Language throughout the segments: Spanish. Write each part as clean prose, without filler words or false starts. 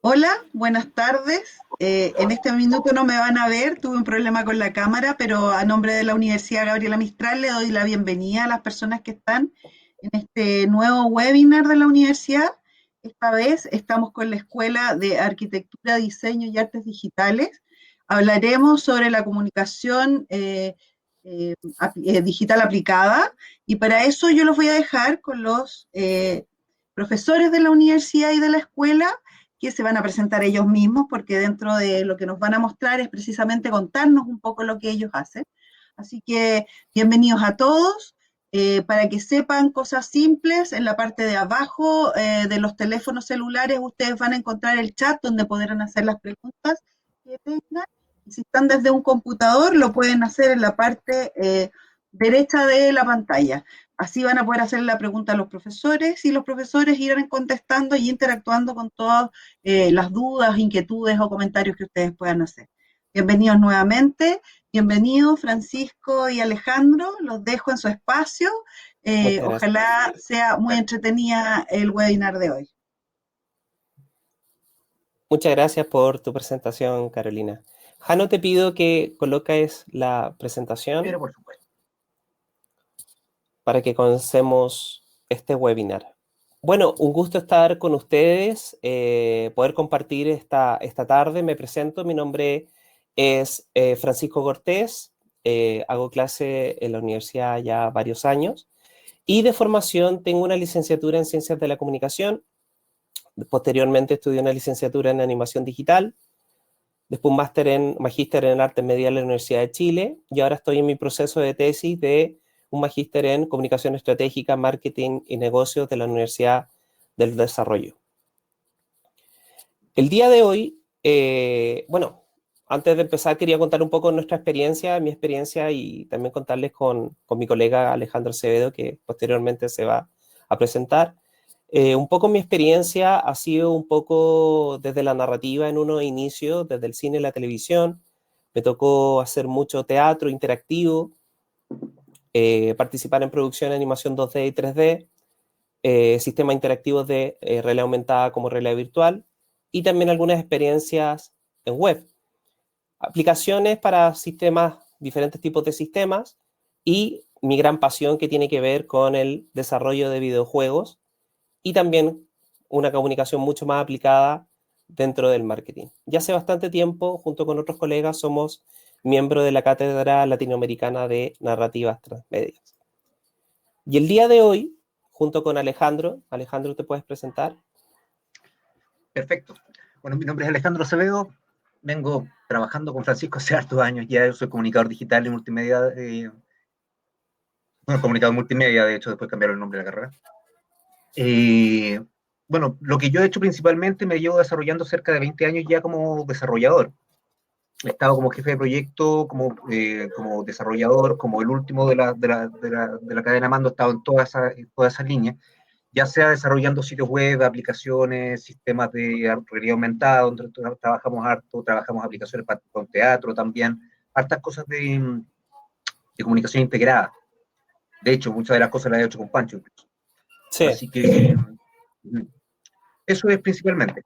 Hola, buenas tardes. En este minuto no me van a ver, tuve un problema con la cámara, pero a nombre de la Universidad Gabriela Mistral le doy la bienvenida a las personas que están en este nuevo webinar de la universidad. Esta vez estamos con la Escuela de Arquitectura, Diseño y Artes Digitales. Hablaremos sobre la comunicación digital aplicada y para eso yo los voy a dejar con los profesores de la universidad y de la escuela que se van a presentar ellos mismos, porque dentro de lo que nos van a mostrar es precisamente contarnos un poco lo que ellos hacen. Así que bienvenidos a todos. Para que sepan cosas simples, en la parte de abajo de los teléfonos celulares ustedes van a encontrar el chat donde podrán hacer las preguntas que tengan. Y si están desde un computador, lo pueden hacer en la parte derecha de la pantalla. Así van a poder hacer la pregunta a los profesores y los profesores irán contestando y interactuando con todas las dudas, inquietudes o comentarios que ustedes puedan hacer. Bienvenidos nuevamente, bienvenidos Francisco y Alejandro, los dejo en su espacio. Muchas gracias. Ojalá sea muy entretenida el webinar de hoy. Muchas gracias por tu presentación, Carolina. Jano, te pido que coloques la presentación Pero por supuesto. para que comencemos este webinar. Bueno, un gusto estar con ustedes, poder compartir esta tarde. Me presento, mi nombre es Francisco Cortés, hago clase en la universidad ya varios años y de formación tengo una licenciatura en Ciencias de la Comunicación. Posteriormente estudié una licenciatura en Animación Digital, después un magíster en Artes Media en la Universidad de Chile y ahora estoy en mi proceso de tesis de un magíster en Comunicación Estratégica, Marketing y Negocios de la Universidad del Desarrollo. El día de hoy, bueno, antes de empezar quería contar un poco nuestra experiencia, mi experiencia y también contarles con mi colega Alejandro Acevedo, que posteriormente se va a presentar. Un poco mi experiencia ha sido un poco desde la narrativa en unos inicios, desde el cine y la televisión. Me tocó hacer mucho teatro interactivo, participar en producción de animación 2D y 3D, sistemas interactivos de realidad aumentada como realidad virtual y también algunas experiencias en web. Aplicaciones para sistemas, diferentes tipos de sistemas y mi gran pasión que tiene que ver con el desarrollo de videojuegos y también una comunicación mucho más aplicada dentro del marketing. Ya hace bastante tiempo, junto con otros colegas, somos miembros de la Cátedra Latinoamericana de Narrativas Transmedias. Y el día de hoy, junto con Alejandro, ¿te puedes presentar? Perfecto. Bueno, mi nombre es Alejandro Acevedo. Vengo trabajando con Francisco hace hartos años. Ya yo soy comunicador digital y multimedia. Bueno, comunicador multimedia, de hecho, después cambiaron el nombre de la carrera. Bueno, lo que yo he hecho principalmente me llevo desarrollando cerca de 20 años ya como desarrollador. He estado como jefe de proyecto, como desarrollador, como el último de la cadena mando, he estado en toda esa línea, ya sea desarrollando sitios web, aplicaciones, sistemas de realidad aumentada, donde trabajamos harto, trabajamos aplicaciones con teatro también, hartas cosas de comunicación integrada. De hecho, muchas de las cosas las he hecho con Pancho incluso. Sí. Así que eso es principalmente.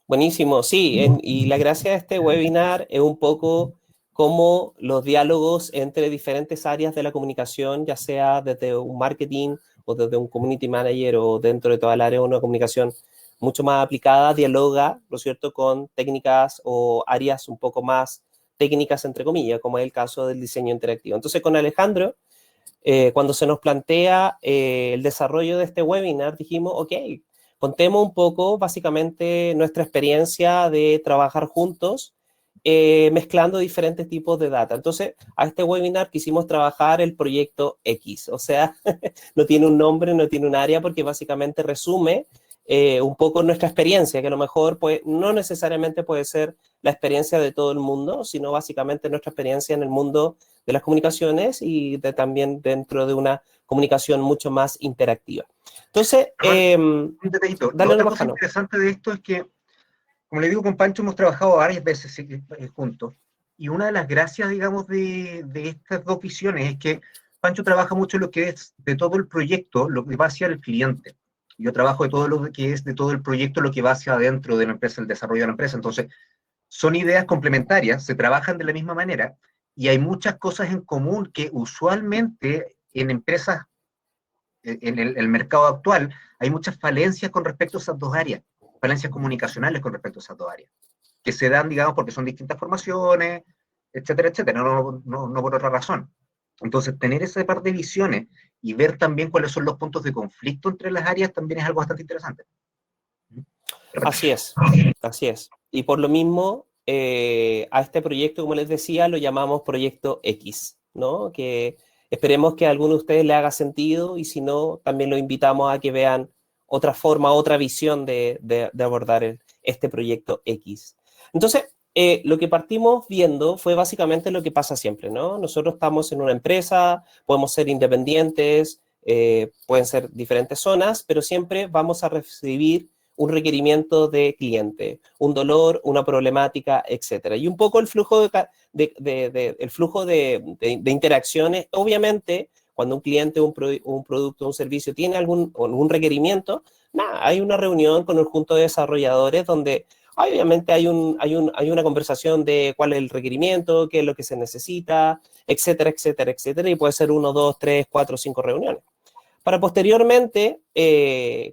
Buenísimo, sí, y la gracia de este webinar es un poco cómo los diálogos entre diferentes áreas de la comunicación, ya sea desde un marketing o desde un community manager o dentro de toda el área de una comunicación mucho más aplicada, dialoga, ¿no es cierto?, con técnicas o áreas un poco más técnicas, entre comillas, como es el caso del diseño interactivo. Entonces, con Alejandro, cuando se nos plantea el desarrollo de este webinar, dijimos, ok, contemos un poco, básicamente, nuestra experiencia de trabajar juntos, mezclando diferentes tipos de data. Entonces, a este webinar quisimos trabajar el proyecto X, o sea, no tiene un nombre, no tiene un área, porque básicamente resume un poco nuestra experiencia, que a lo mejor pues, no necesariamente puede ser la experiencia de todo el mundo, sino básicamente nuestra experiencia en el mundo de las comunicaciones y también dentro de una comunicación mucho más interactiva. Entonces, Un detallito. La dale otra nomás, cosa Jano. interesante de esto es que, como le digo, con Pancho hemos trabajado varias veces juntos. Y una de las gracias, digamos, de estas dos visiones es que Pancho trabaja mucho en lo que es de todo el proyecto, lo que va hacia el cliente. Yo trabajo de todo lo que es de todo el proyecto, lo que va hacia adentro de la empresa, el desarrollo de la empresa. Entonces, son ideas complementarias, se trabajan de la misma manera y hay muchas cosas en común que usualmente en empresas, en el mercado actual, hay muchas falencias con respecto a esas dos áreas, falencias comunicacionales con respecto a esas dos áreas, que se dan, digamos, porque son distintas formaciones, etcétera, etcétera, no por otra razón. Entonces, tener ese par de visiones y ver también cuáles son los puntos de conflicto entre las áreas también es algo bastante interesante. Así es, así es. Y por lo mismo, a este proyecto, como les decía, lo llamamos Proyecto X, ¿no? Que esperemos que a alguno de ustedes le haga sentido y si no, también lo invitamos a que vean otra forma, otra visión de abordar este Proyecto X. Entonces, lo que partimos viendo fue básicamente lo que pasa siempre, ¿no? Nosotros estamos en una empresa, podemos ser independientes, pueden ser diferentes zonas, pero siempre vamos a recibir un requerimiento de cliente, un dolor, una problemática, etcétera. Y un poco el flujo de interacciones, obviamente, cuando un cliente, un producto, un servicio tiene algún requerimiento, hay una reunión con el conjunto de desarrolladores donde obviamente hay una conversación de cuál es el requerimiento, qué es lo que se necesita, etcétera, etcétera, etcétera, y puede ser 1, 2, 3, 4, 5 reuniones. Para posteriormente,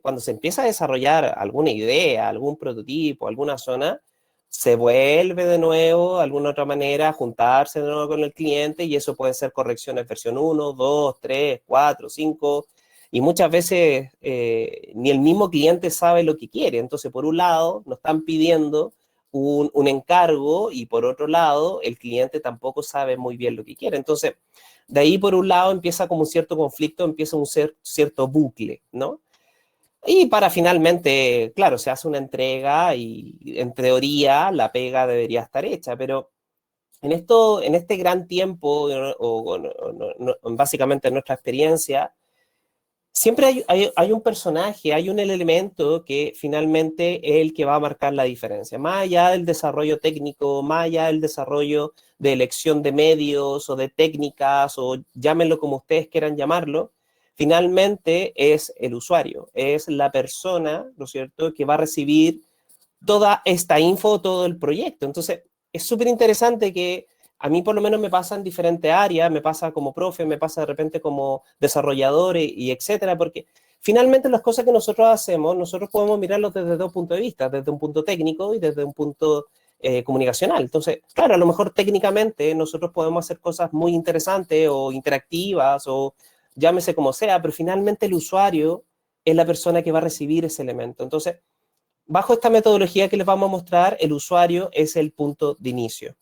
cuando se empieza a desarrollar alguna idea, algún prototipo, alguna zona, se vuelve de nuevo, de alguna otra manera, a juntarse de nuevo con el cliente y eso puede ser correcciones versión 1, 2, 3, 4, 5 y muchas veces ni el mismo cliente sabe lo que quiere. Entonces, por un lado, nos están pidiendo un encargo y por otro lado, el cliente tampoco sabe muy bien lo que quiere. Entonces, de ahí, por un lado, empieza como un cierto conflicto, empieza un cierto bucle, ¿no? Y para finalmente, claro, se hace una entrega y en teoría la pega debería estar hecha, pero en este gran tiempo, básicamente en nuestra experiencia, siempre hay un personaje, hay un elemento que finalmente es el que va a marcar la diferencia. Más allá del desarrollo técnico, más allá del desarrollo de elección de medios o de técnicas, o llámenlo como ustedes quieran llamarlo, finalmente es el usuario, es la persona, ¿no es cierto?, que va a recibir toda esta info, todo el proyecto. Entonces, es súper interesante que a mí por lo menos me pasa en diferentes áreas, me pasa como profe, me pasa de repente como desarrollador y etcétera, porque finalmente las cosas que nosotros hacemos, nosotros podemos mirarlos desde dos puntos de vista, desde un punto técnico y desde un punto comunicacional. Entonces, claro, a lo mejor técnicamente nosotros podemos hacer cosas muy interesantes o interactivas o llámese como sea, pero finalmente el usuario es la persona que va a recibir ese elemento. Entonces, bajo esta metodología que les vamos a mostrar, el usuario es el punto de inicio.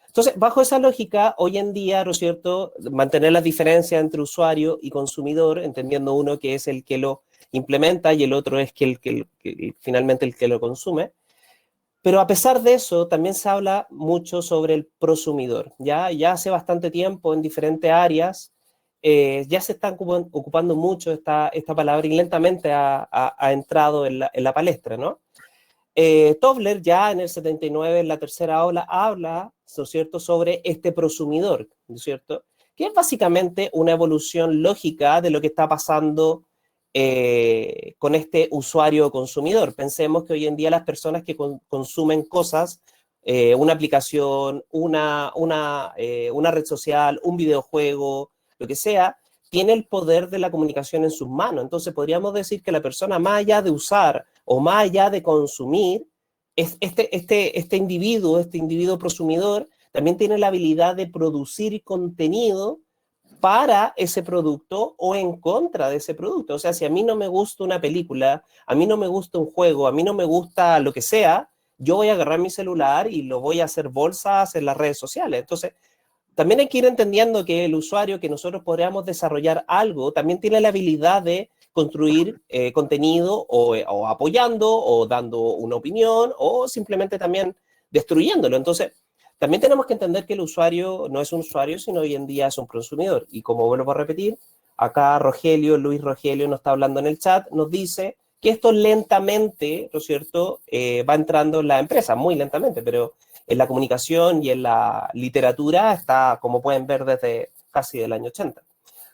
Entonces, bajo esa lógica, hoy en día, ¿no es cierto?, mantener las diferencias entre usuario y consumidor, entendiendo uno que es el que lo implementa y el otro es finalmente el que lo consume. Pero a pesar de eso, también se habla mucho sobre el prosumidor. Ya hace bastante tiempo en diferentes áreas ya se está ocupando mucho esta palabra y lentamente ha entrado en la palestra, ¿no? Tobler ya en el 79, en la tercera ola, habla, ¿no es cierto?, sobre este prosumidor, ¿no es cierto?, que es básicamente una evolución lógica de lo que está pasando con este usuario consumidor. Pensemos que hoy en día las personas que consumen cosas, una aplicación, una red social, un videojuego, lo que sea, tiene el poder de la comunicación en sus manos. Entonces podríamos decir que la persona, más allá de usar o más allá de consumir, este individuo prosumidor también tiene la habilidad de producir contenido para ese producto o en contra de ese producto. O sea, si a mí no me gusta una película, a mí no me gusta un juego, a mí no me gusta lo que sea, yo voy a agarrar mi celular y lo voy a hacer bolsas en las redes sociales. Entonces, también hay que ir entendiendo que el usuario, que nosotros podríamos desarrollar algo, también tiene la habilidad de construir contenido o apoyando o dando una opinión o simplemente también destruyéndolo. Entonces, también tenemos que entender que el usuario no es un usuario, sino hoy en día es un consumidor. Y como vuelvo a repetir, acá Luis Rogelio nos está hablando en el chat, nos dice que esto lentamente, ¿no es cierto?, va entrando en la empresa, muy lentamente, pero en la comunicación y en la literatura está, como pueden ver, desde casi del año 80.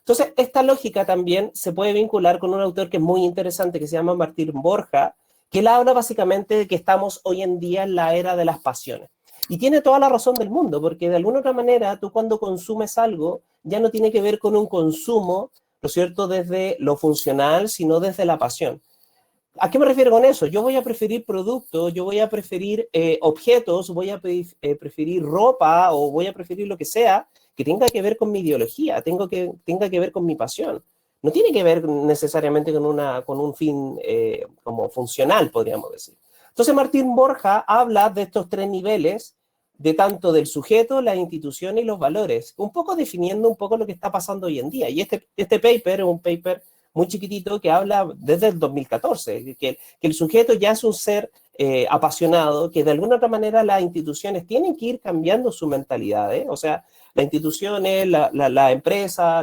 Entonces, esta lógica también se puede vincular con un autor que es muy interesante, que se llama Martín Borja, que él habla básicamente de que estamos hoy en día en la era de las pasiones. Y tiene toda la razón del mundo, porque de alguna otra manera tú cuando consumes algo ya no tiene que ver con un consumo, ¿no es cierto?, desde lo funcional, sino desde la pasión. ¿A qué me refiero con eso? Yo voy a preferir productos, yo voy a preferir objetos, voy a preferir ropa o voy a preferir lo que sea que tenga que ver con mi ideología, tenga que ver con mi pasión. No tiene que ver necesariamente con un fin como funcional, podríamos decir. Entonces Martín Borja habla de estos tres niveles, de tanto del sujeto, la institución y los valores, un poco definiendo un poco lo que está pasando hoy en día. Y este paper es un paper muy chiquitito que habla desde el 2014, que el sujeto ya es un ser apasionado, que de alguna otra manera las instituciones tienen que ir cambiando su mentalidad, o sea, las instituciones, la empresa,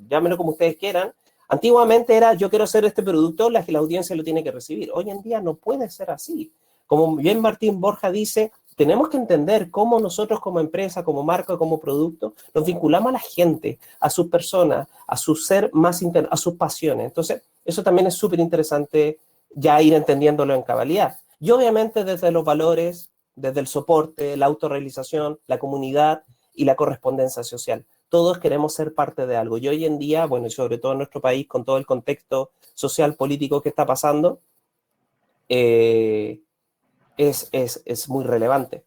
llámenlo como ustedes quieran. Antiguamente era, yo quiero hacer este producto, la audiencia lo tiene que recibir. Hoy en día no puede ser así. Como bien Martín Borja dice, tenemos que entender cómo nosotros como empresa, como marca, como producto, nos vinculamos a la gente, a sus personas, a su ser más interno, a sus pasiones. Entonces, eso también es súper interesante ya ir entendiéndolo en cabalidad. Y obviamente desde los valores, desde el soporte, la autorrealización, la comunidad y la correspondencia social. Todos queremos ser parte de algo. Y hoy en día, bueno, y sobre todo en nuestro país, con todo el contexto social, político que está pasando, es muy relevante.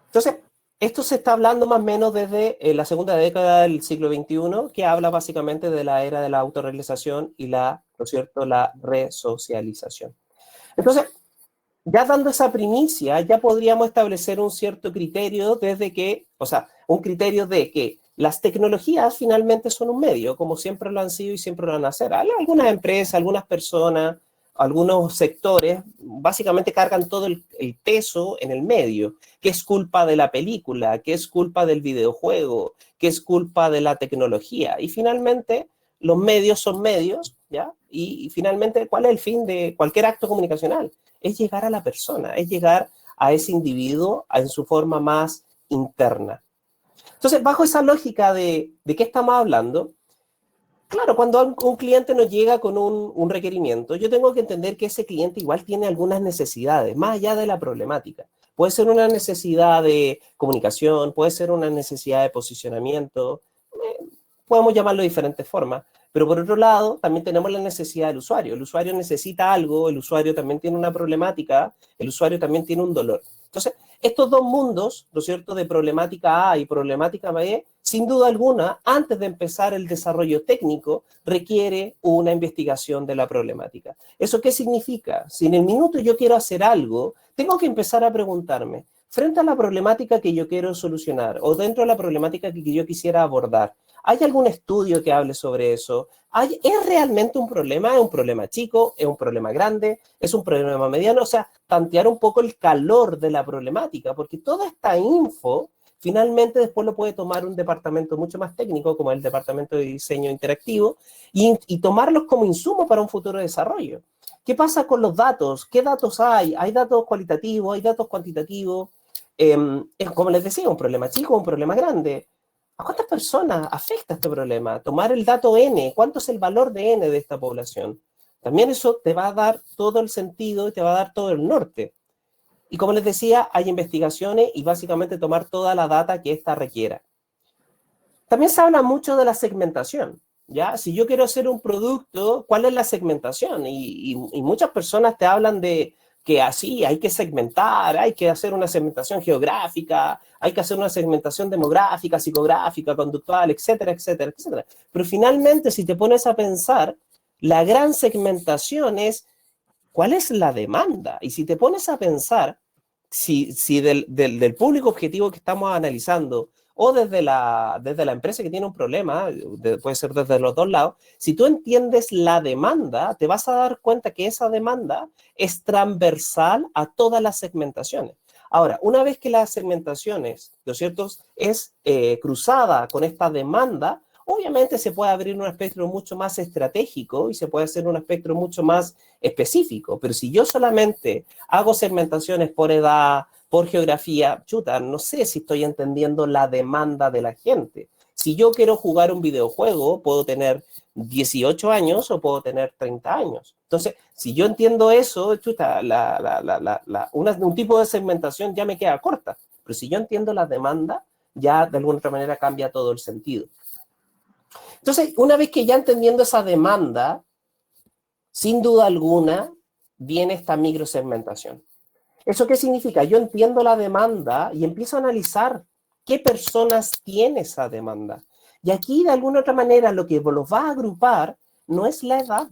Entonces, esto se está hablando más o menos desde la segunda década del siglo XXI, que habla básicamente de la era de la autorrealización y ¿no es cierto?, la resocialización. Entonces, ya dando esa primicia, ya podríamos establecer un cierto criterio desde que, o sea, un criterio de que las tecnologías finalmente son un medio, como siempre lo han sido y siempre lo van a hacer. Algunas empresas, algunas personas, algunos sectores, básicamente cargan todo el peso en el medio, que es culpa de la película, que es culpa del videojuego, que es culpa de la tecnología. Y finalmente, los medios son medios, ¿ya? Y finalmente, ¿cuál es el fin de cualquier acto comunicacional? Es llegar a la persona, es llegar a ese individuo en su forma más interna. Entonces, bajo esa lógica de qué estamos hablando, claro, cuando un cliente nos llega con un requerimiento, yo tengo que entender que ese cliente igual tiene algunas necesidades, más allá de la problemática. Puede ser una necesidad de comunicación, puede ser una necesidad de posicionamiento, podemos llamarlo de diferentes formas. Pero por otro lado, también tenemos la necesidad del usuario. El usuario necesita algo, el usuario también tiene una problemática, el usuario también tiene un dolor. Entonces, estos dos mundos, ¿no es cierto?, de problemática A y problemática B, sin duda alguna, antes de empezar el desarrollo técnico, requiere una investigación de la problemática. ¿Eso qué significa? Si en el minuto yo quiero hacer algo, tengo que empezar a preguntarme, frente a la problemática que yo quiero solucionar o dentro de la problemática que yo quisiera abordar, ¿hay algún estudio que hable sobre eso? ¿Es realmente un problema? ¿Es un problema chico? ¿Es un problema grande? ¿Es un problema mediano? O sea, tantear un poco el calor de la problemática, porque toda esta info finalmente después lo puede tomar un departamento mucho más técnico, como el departamento de diseño interactivo, y tomarlos como insumo para un futuro desarrollo. ¿Qué pasa con los datos? ¿Qué datos hay? ¿Hay datos cualitativos? ¿Hay datos cuantitativos? Como les decía, un problema chico, un problema grande. ¿A cuántas personas afecta este problema? Tomar el dato N, ¿cuánto es el valor de N de esta población? También eso te va a dar todo el sentido y te va a dar todo el norte. Y como les decía, hay investigaciones y básicamente tomar toda la data que ésta requiera. También se habla mucho de la segmentación, ¿ya? Si yo quiero hacer un producto, ¿cuál es la segmentación? Y muchas personas te hablan de que así hay que segmentar, hay que hacer una segmentación geográfica, hay que hacer una segmentación demográfica, psicográfica, conductual, etcétera, etcétera, etcétera. Pero finalmente, si te pones a pensar, la gran segmentación es ¿cuál es la demanda? Y si te pones a pensar, si del público objetivo que estamos analizando o desde la empresa que tiene un problema, puede ser desde los dos lados, si tú entiendes la demanda, te vas a dar cuenta que esa demanda es transversal a todas las segmentaciones. Ahora, una vez que las segmentaciones, ¿no es cierto?, es cruzada con esta demanda, obviamente se puede abrir un espectro mucho más estratégico y se puede hacer un espectro mucho más específico. Pero si yo solamente hago segmentaciones por edad, por geografía, chuta, no sé si estoy entendiendo la demanda de la gente. si yo quiero jugar un videojuego, puedo tener 18 años o puedo tener 30 años. Entonces, si yo entiendo eso, chuta, un tipo de segmentación ya me queda corta. Pero si yo entiendo la demanda, ya de alguna otra manera cambia todo el sentido. Entonces, una vez que ya entendiendo esa demanda, sin duda alguna, viene esta microsegmentación. ¿Eso qué significa? Yo entiendo la demanda y empiezo a analizar qué personas tiene esa demanda. Y aquí, de alguna otra manera, lo que los va a agrupar no es la edad,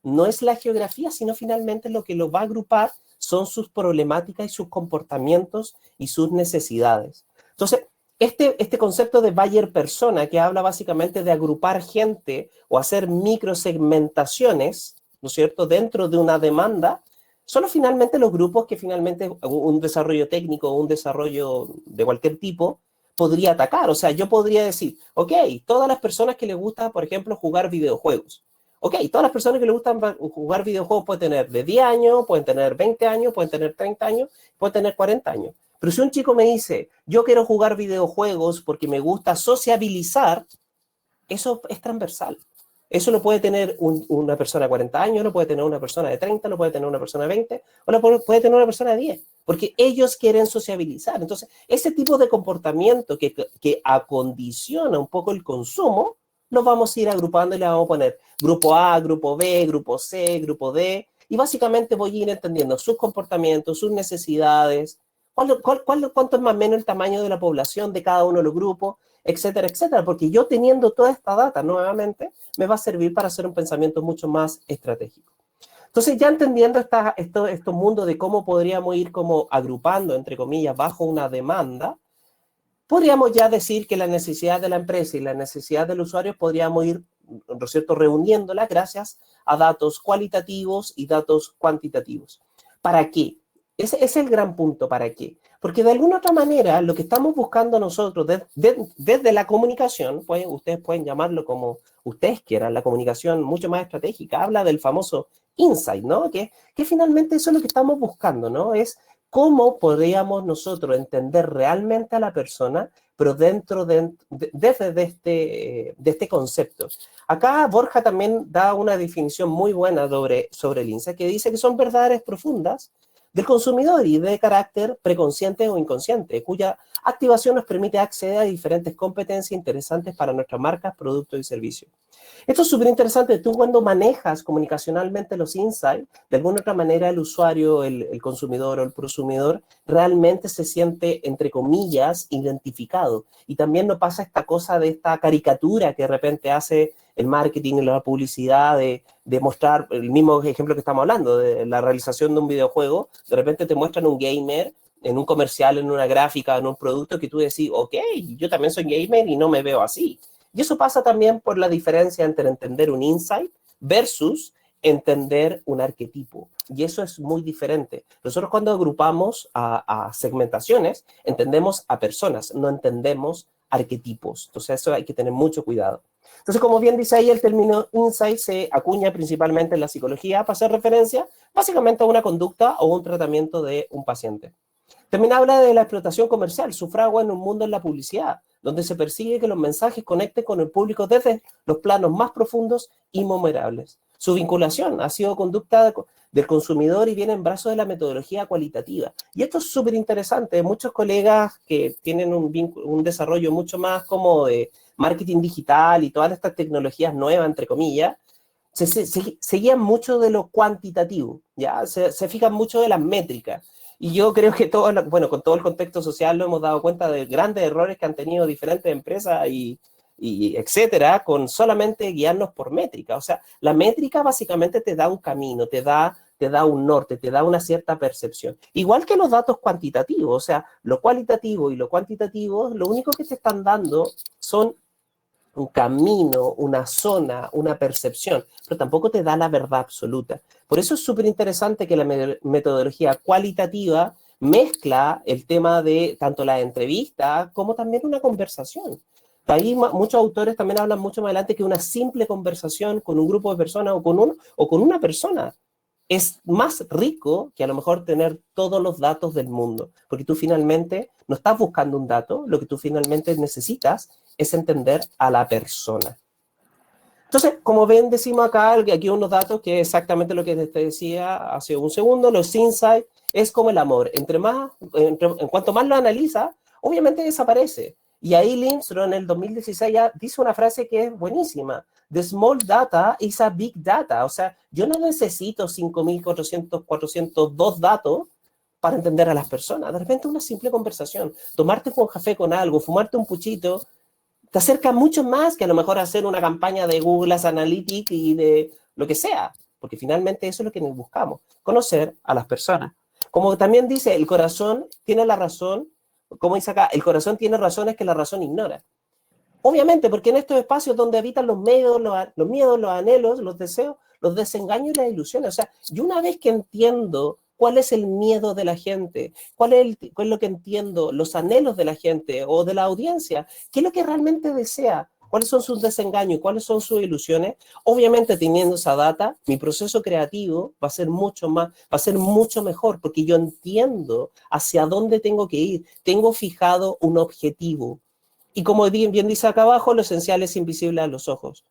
no es la geografía, sino finalmente lo que los va a agrupar son sus problemáticas y sus comportamientos y sus necesidades. Entonces, este concepto de buyer persona, que habla básicamente de agrupar gente o hacer microsegmentaciones, ¿no es cierto?, dentro de una demanda, son finalmente los grupos que finalmente un desarrollo técnico o un desarrollo de cualquier tipo podría atacar. O sea, yo podría decir, ok, todas las personas que les gusta, por ejemplo, jugar videojuegos. Ok, todas las personas que les gustan jugar videojuegos pueden tener de 10 años, pueden tener 20 años, pueden tener 30 años, pueden tener 40 años. Pero si un chico me dice, yo quiero jugar videojuegos porque me gusta sociabilizar, eso es transversal. Eso lo puede tener una persona de 40 años, lo puede tener una persona de 30, lo puede tener una persona de 20, o lo puede tener una persona de 10, porque ellos quieren sociabilizar. Entonces, ese tipo de comportamiento que acondiciona un poco el consumo, lo vamos a ir agrupando y le vamos a poner grupo A, grupo B, grupo C, grupo D, y básicamente voy a ir entendiendo sus comportamientos, sus necesidades, cuánto es más o menos el tamaño de la población de cada uno de los grupos, etcétera, etcétera, porque yo teniendo toda esta data nuevamente me va a servir para hacer un pensamiento mucho más estratégico. Entonces, ya entendiendo estos mundos de cómo podríamos ir como agrupando, entre comillas, bajo una demanda, podríamos ya decir que la necesidad de la empresa y la necesidad del usuario podríamos ir, ¿no es cierto?, reuniéndolas gracias a datos cualitativos y datos cuantitativos. ¿Para qué? Ese es el gran punto, ¿para qué? Porque de alguna otra manera, lo que estamos buscando nosotros desde la comunicación, pues, ustedes pueden llamarlo como ustedes quieran, la comunicación mucho más estratégica, habla del famoso insight, ¿no? Que finalmente eso es lo que estamos buscando, ¿no? Es cómo podríamos nosotros entender realmente a la persona, pero desde este concepto. Acá Borja también da una definición muy buena sobre el insight, que dice que son verdades profundas del consumidor y de carácter preconsciente o inconsciente, cuya activación nos permite acceder a diferentes competencias interesantes para nuestras marcas, productos y servicios. Esto es súper interesante. Tú cuando manejas comunicacionalmente los insights, de alguna otra manera el usuario, el consumidor o el prosumidor realmente se siente, entre comillas, identificado. Y también no pasa esta cosa de esta caricatura que de repente hace el marketing y la publicidad de mostrar el mismo ejemplo que estamos hablando, de la realización de un videojuego. De repente te muestran un gamer en un comercial, en una gráfica, en un producto que tú decís, ok, yo también soy gamer y no me veo así. Y eso pasa también por la diferencia entre entender un insight versus entender un arquetipo. Y eso es muy diferente. Nosotros cuando agrupamos a segmentaciones, entendemos a personas, no entendemos arquetipos. Entonces eso hay que tener mucho cuidado. Entonces, como bien dice ahí, el término insight se acuña principalmente en la psicología para hacer referencia básicamente a una conducta o un tratamiento de un paciente. También habla de la explotación comercial, su fragua en un mundo en la publicidad, donde se persigue que los mensajes conecten con el público desde los planos más profundos y memorables. Su vinculación ha sido conducta del consumidor y viene en brazos de la metodología cualitativa. Y esto es súper interesante. Muchos colegas que tienen un desarrollo mucho más como de marketing digital y todas estas tecnologías nuevas, entre comillas, se guían mucho de lo cuantitativo, ¿ya? Se fijan mucho de las métricas. Y yo creo que bueno, con todo el contexto social lo hemos dado cuenta de grandes errores que han tenido diferentes empresas y etcétera, con solamente guiarnos por métrica. O sea, la métrica básicamente te da un camino, te da un norte, te da una cierta percepción. Igual que los datos cuantitativos, o sea, lo cualitativo y lo cuantitativo, lo único que te están dando son un camino, una zona, una percepción, pero tampoco te da la verdad absoluta. Por eso es súper interesante que la metodología cualitativa mezcla el tema de tanto la entrevista como también una conversación. Ahí muchos autores también hablan mucho más adelante que una simple conversación con un grupo de personas o con una persona es más rico que a lo mejor tener todos los datos del mundo, porque tú finalmente no estás buscando un dato, lo que tú finalmente necesitas es entender a la persona. Entonces, como ven, decimos acá, aquí unos datos que es exactamente lo que te decía hace un segundo, los insights es como el amor. En cuanto más lo analiza, obviamente desaparece. Y ahí Lindstrom en el 2016 ya dice una frase que es buenísima. The small data is a big data. O sea, yo no necesito 5.400, 402 datos para entender a las personas. De repente una simple conversación, tomarte un café con algo, fumarte un puchito, te acerca mucho más que a lo mejor hacer una campaña de Google Analytics y de lo que sea, porque finalmente eso es lo que nos buscamos, conocer a las personas. Como también dice, el corazón tiene la razón, como dice acá, el corazón tiene razones que la razón ignora. Obviamente, porque en estos espacios donde habitan los miedos, los anhelos, los deseos, los desengaños y las ilusiones. O sea, yo una vez que entiendo cuál es el miedo de la gente, cuál es lo que entiendo, los anhelos de la gente o de la audiencia, qué es lo que realmente desea, cuáles son sus desengaños, cuáles son sus ilusiones, obviamente teniendo esa data, mi proceso creativo va a ser mucho mejor, porque yo entiendo hacia dónde tengo que ir, tengo fijado un objetivo. Y como bien dice acá abajo, lo esencial es invisible a los ojos.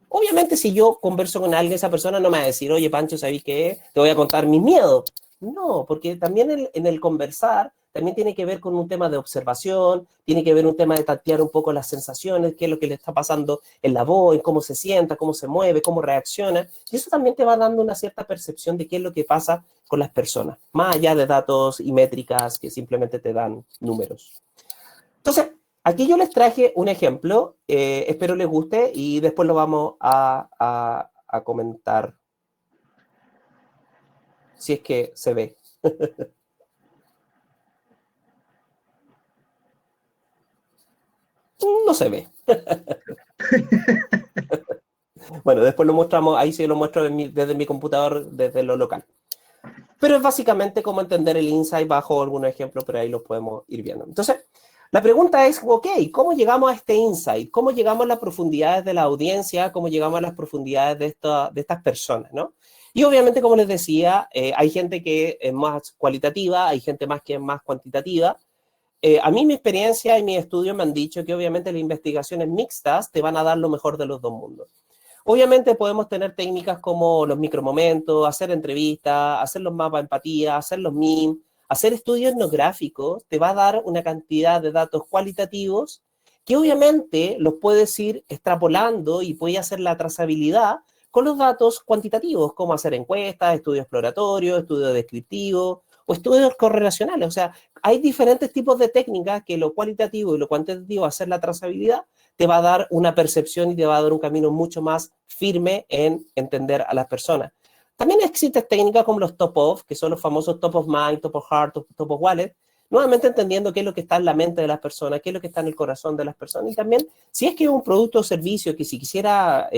Obviamente, si yo converso con alguien, esa persona no me va a decir, oye, Pancho, ¿sabes qué? Te voy a contar mis miedos. No, porque también en el conversar también tiene que ver con un tema de observación, tiene que ver un tema de tantear un poco las sensaciones, qué es lo que le está pasando en la voz, en cómo se sienta, cómo se mueve, cómo reacciona. Y eso también te va dando una cierta percepción de qué es lo que pasa con las personas, más allá de datos y métricas que simplemente te dan números. Entonces, aquí yo les traje un ejemplo, espero les guste y después lo vamos a comentar, si es que se ve. No se ve. Bueno, después lo mostramos, ahí sí lo muestro desde mi computador, desde lo local. Pero es básicamente cómo entender el insight bajo algunos ejemplos, pero ahí los podemos ir viendo. Entonces, la pregunta es, ok, ¿cómo llegamos a este insight? ¿Cómo llegamos a las profundidades de la audiencia? ¿Cómo llegamos a las profundidades de estas personas, ¿no? Y obviamente, como les decía, hay gente que es más cualitativa, hay gente más que es más cuantitativa. A mí mi experiencia y mi estudios me han dicho que obviamente las investigaciones mixtas te van a dar lo mejor de los dos mundos. Obviamente podemos tener técnicas como los micromomentos, hacer entrevistas, hacer los mapas de empatía, hacer los memes, hacer estudios etnográficos, te va a dar una cantidad de datos cualitativos que obviamente los puedes ir extrapolando y puedes hacer la trazabilidad con los datos cuantitativos, como hacer encuestas, estudios exploratorios, estudios descriptivos o estudios correlacionales. O sea, hay diferentes tipos de técnicas que lo cualitativo y lo cuantitativo, hacer la trazabilidad, te va a dar una percepción y te va a dar un camino mucho más firme en entender a las personas. También existen técnicas como los top-of, que son los famosos top of mind, top of heart, top of wallet, nuevamente entendiendo qué es lo que está en la mente de las personas, qué es lo que está en el corazón de las personas. Y también, si es que es un producto o servicio que si quisiera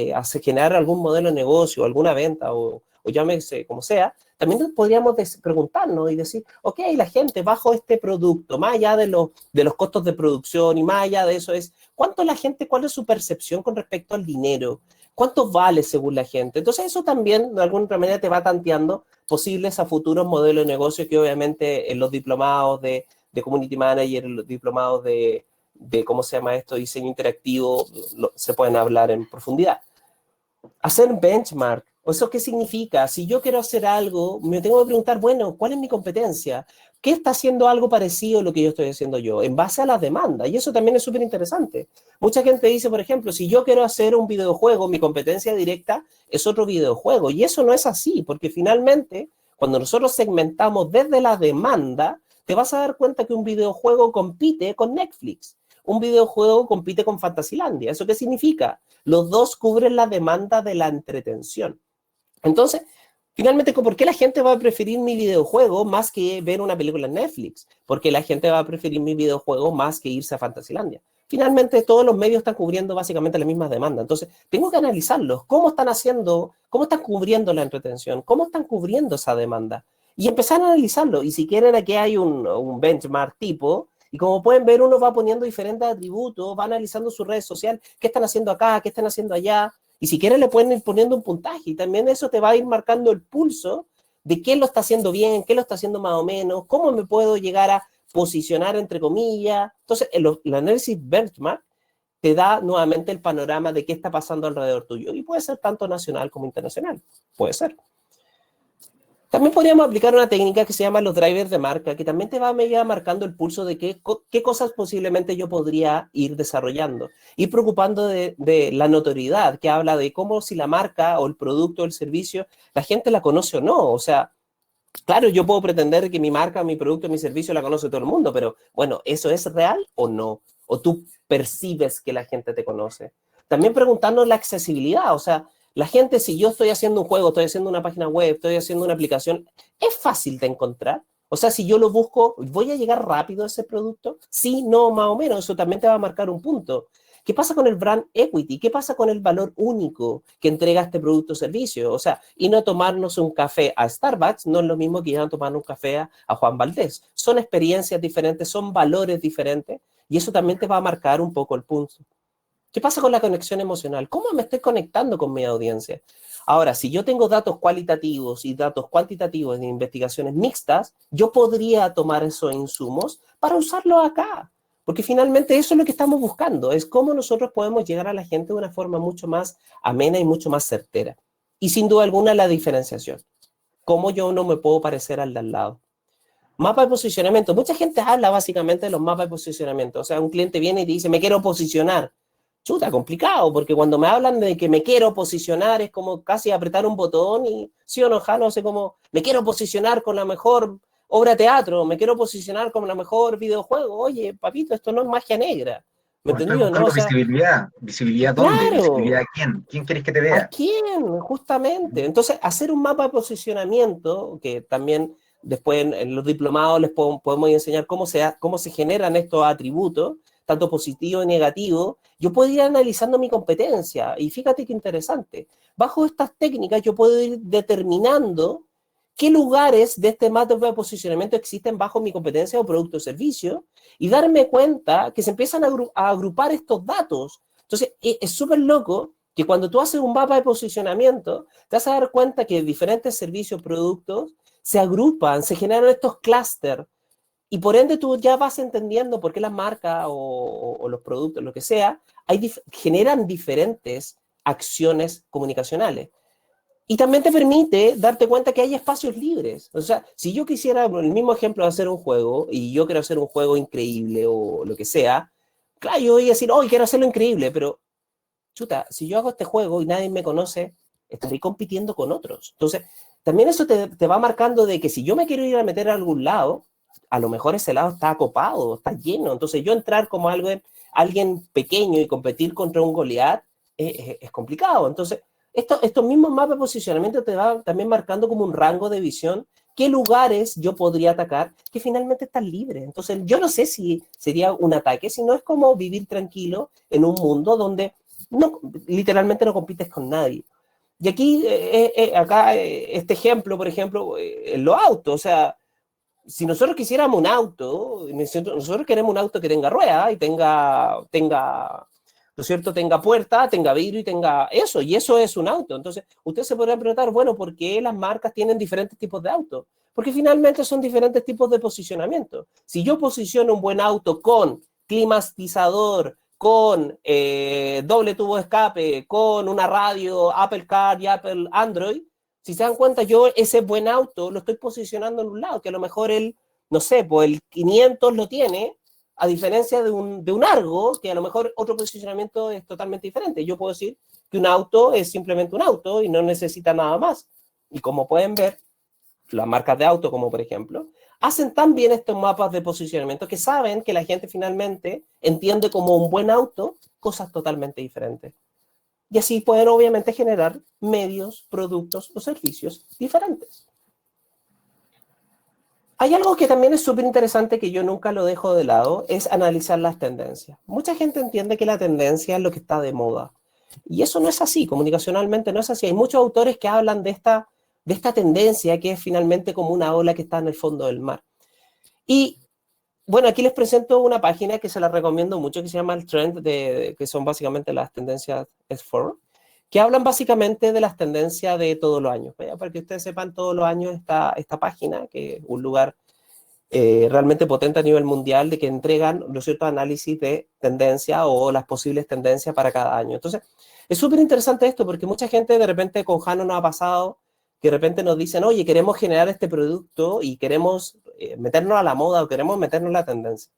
generar algún modelo de negocio, alguna venta o llámese como sea, también podríamos preguntarnos y decir, ok, la gente bajo este producto, más allá de los costos de producción y más allá de eso es, ¿cuánto la gente, cuál es su percepción con respecto al dinero? ¿Cuánto vale según la gente? Entonces eso también de alguna manera te va tanteando posibles a futuros modelos de negocio que obviamente en los diplomados de Community Manager, en los diplomados de ¿cómo se llama esto? Diseño interactivo, se pueden hablar en profundidad. Hacer benchmark. ¿Eso qué significa? Si yo quiero hacer algo, me tengo que preguntar, bueno, ¿cuál es mi competencia? ¿Qué está haciendo algo parecido a lo que yo estoy haciendo yo? En base a las demandas. Y eso también es súper interesante. Mucha gente dice, por ejemplo, si yo quiero hacer un videojuego, mi competencia directa es otro videojuego. Y eso no es así, porque finalmente, cuando nosotros segmentamos desde la demanda, te vas a dar cuenta que un videojuego compite con Netflix. Un videojuego compite con Fantasylandia. ¿Eso qué significa? Los dos cubren la demanda de la entretención. Entonces, finalmente, ¿por qué la gente va a preferir mi videojuego más que ver una película en Netflix? Porque la gente va a preferir mi videojuego más que irse a Fantasylandia. Finalmente, todos los medios están cubriendo básicamente la misma demanda. Entonces, tengo que analizarlos. ¿Cómo están haciendo? ¿Cómo están cubriendo la entretención? ¿Cómo están cubriendo esa demanda? Y empezar a analizarlo. Y si quieren, aquí hay un benchmark tipo. Y como pueden ver, uno va poniendo diferentes atributos, va analizando sus redes sociales, qué están haciendo acá, qué están haciendo allá. Y si quieren le pueden ir poniendo un puntaje y también eso te va a ir marcando el pulso de qué lo está haciendo bien, qué lo está haciendo más o menos, cómo me puedo llegar a posicionar entre comillas. Entonces, el análisis benchmark te da nuevamente el panorama de qué está pasando alrededor tuyo. Y puede ser tanto nacional como internacional. Puede ser. También podríamos aplicar una técnica que se llama los drivers de marca, que también te va a medir marcando el pulso de qué cosas posiblemente yo podría ir desarrollando. Ir preocupando de la notoriedad, que habla de cómo si la marca o el producto o el servicio, la gente la conoce o no. O sea, claro, yo puedo pretender que mi marca, mi producto, mi servicio la conoce todo el mundo, pero bueno, ¿eso es real o no? ¿O tú percibes que la gente te conoce? También preguntando la accesibilidad, o sea, la gente, si yo estoy haciendo un juego, estoy haciendo una página web, estoy haciendo una aplicación, ¿es fácil de encontrar? O sea, si yo lo busco, ¿voy a llegar rápido a ese producto? Sí, no, más o menos, eso también te va a marcar un punto. ¿Qué pasa con el brand equity? ¿Qué pasa con el valor único que entrega este producto o servicio? O sea, y no tomarnos un café a Starbucks no es lo mismo que ir a tomar un café a Juan Valdés. Son experiencias diferentes, son valores diferentes y eso también te va a marcar un poco el punto. ¿Qué pasa con la conexión emocional? ¿Cómo me estoy conectando con mi audiencia? Ahora, si yo tengo datos cualitativos y datos cuantitativos de investigaciones mixtas, yo podría tomar esos insumos para usarlos acá. Porque finalmente eso es lo que estamos buscando, es cómo nosotros podemos llegar a la gente de una forma mucho más amena y mucho más certera. Y sin duda alguna la diferenciación. Cómo yo no me puedo parecer al de al lado. Mapa de posicionamiento. Mucha gente habla básicamente de los mapas de posicionamiento. O sea, un cliente viene y te dice, me quiero posicionar. Chuta, complicado, porque cuando me hablan de que me quiero posicionar es como casi apretar un botón y sí o no, no sé cómo, me quiero posicionar con la mejor obra de teatro, me quiero posicionar con la mejor videojuego. Oye, papito, esto no es magia negra. ¿Me O estoy entendió, no? buscando O sea, visibilidad. ¿Visibilidad dónde? ¿Visibilidad claro, a quién? ¿Quién quieres que te ¿a vea? quién? Justamente. Entonces, hacer un mapa de posicionamiento, que también después en los diplomados les podemos enseñar cómo se generan estos atributos, tanto positivo y negativo, yo puedo ir analizando mi competencia. Y fíjate qué interesante. Bajo estas técnicas yo puedo ir determinando qué lugares de este mapa de posicionamiento existen bajo mi competencia o producto o servicio y darme cuenta que se empiezan a agrupar estos datos. Entonces, es súper loco que cuando tú haces un mapa de posicionamiento, te vas a dar cuenta que diferentes servicios, productos, se agrupan, se generan estos clústeres, y por ende tú ya vas entendiendo por qué las marcas o los productos, lo que sea, generan diferentes acciones comunicacionales. Y también te permite darte cuenta que hay espacios libres. O sea, si yo quisiera, el mismo ejemplo de hacer un juego, y yo quiero hacer un juego increíble o lo que sea, claro, yo voy a decir, hoy quiero hacerlo increíble, pero chuta, si yo hago este juego y nadie me conoce, estaré compitiendo con otros. Entonces, también eso te va marcando de que si yo me quiero ir a meter a algún lado, a lo mejor ese lado está copado, está lleno. Entonces, yo entrar como alguien pequeño y competir contra un Goliat es complicado. Entonces, estos mismos mapas de posicionamiento te van también marcando como un rango de visión, qué lugares yo podría atacar que finalmente están libres. Entonces, yo no sé si sería un ataque, sino es como vivir tranquilo en un mundo donde no, literalmente no compites con nadie. Y aquí, acá, este ejemplo, por ejemplo, en los autos, o sea, si nosotros quisiéramos un auto, nosotros queremos un auto que tenga rueda y ¿no es cierto?, tenga puerta, tenga vidrio y tenga eso, y eso es un auto. Entonces, ustedes se podrían preguntar, bueno, ¿por qué las marcas tienen diferentes tipos de autos? Porque finalmente son diferentes tipos de posicionamiento. Si yo posiciono un buen auto con climatizador, con doble tubo de escape, con una radio Apple Car y Apple Android, si se dan cuenta, yo ese buen auto lo estoy posicionando en un lado, que a lo mejor no sé, pues el 500 lo tiene, a diferencia de un Argo, que a lo mejor otro posicionamiento es totalmente diferente. Yo puedo decir que un auto es simplemente un auto y no necesita nada más. Y como pueden ver, las marcas de auto, como por ejemplo, hacen tan bien estos mapas de posicionamiento que saben que la gente finalmente entiende como un buen auto cosas totalmente diferentes. Y así pueden obviamente generar medios, productos o servicios diferentes. Hay algo que también es súper interesante que yo nunca lo dejo de lado, es analizar las tendencias. Mucha gente entiende que la tendencia es lo que está de moda. Y eso no es así, comunicacionalmente no es así. Hay muchos autores que hablan de esta tendencia que es finalmente como una ola que está en el fondo del mar. Y bueno, aquí les presento una página que se la recomiendo mucho, que se llama el Trend, que son básicamente las tendencias S4, que hablan básicamente de las tendencias de todos los años. Para que ustedes sepan, todos los años esta página, que es un lugar realmente potente a nivel mundial de que entregan, ¿no es cierto?, análisis de tendencia o las posibles tendencias para cada año. Entonces, es súper interesante esto porque mucha gente de repente con Jano nos ha pasado que de repente nos dicen, oye, queremos generar este producto y queremos meternos a la moda o queremos meternos a la tendencia.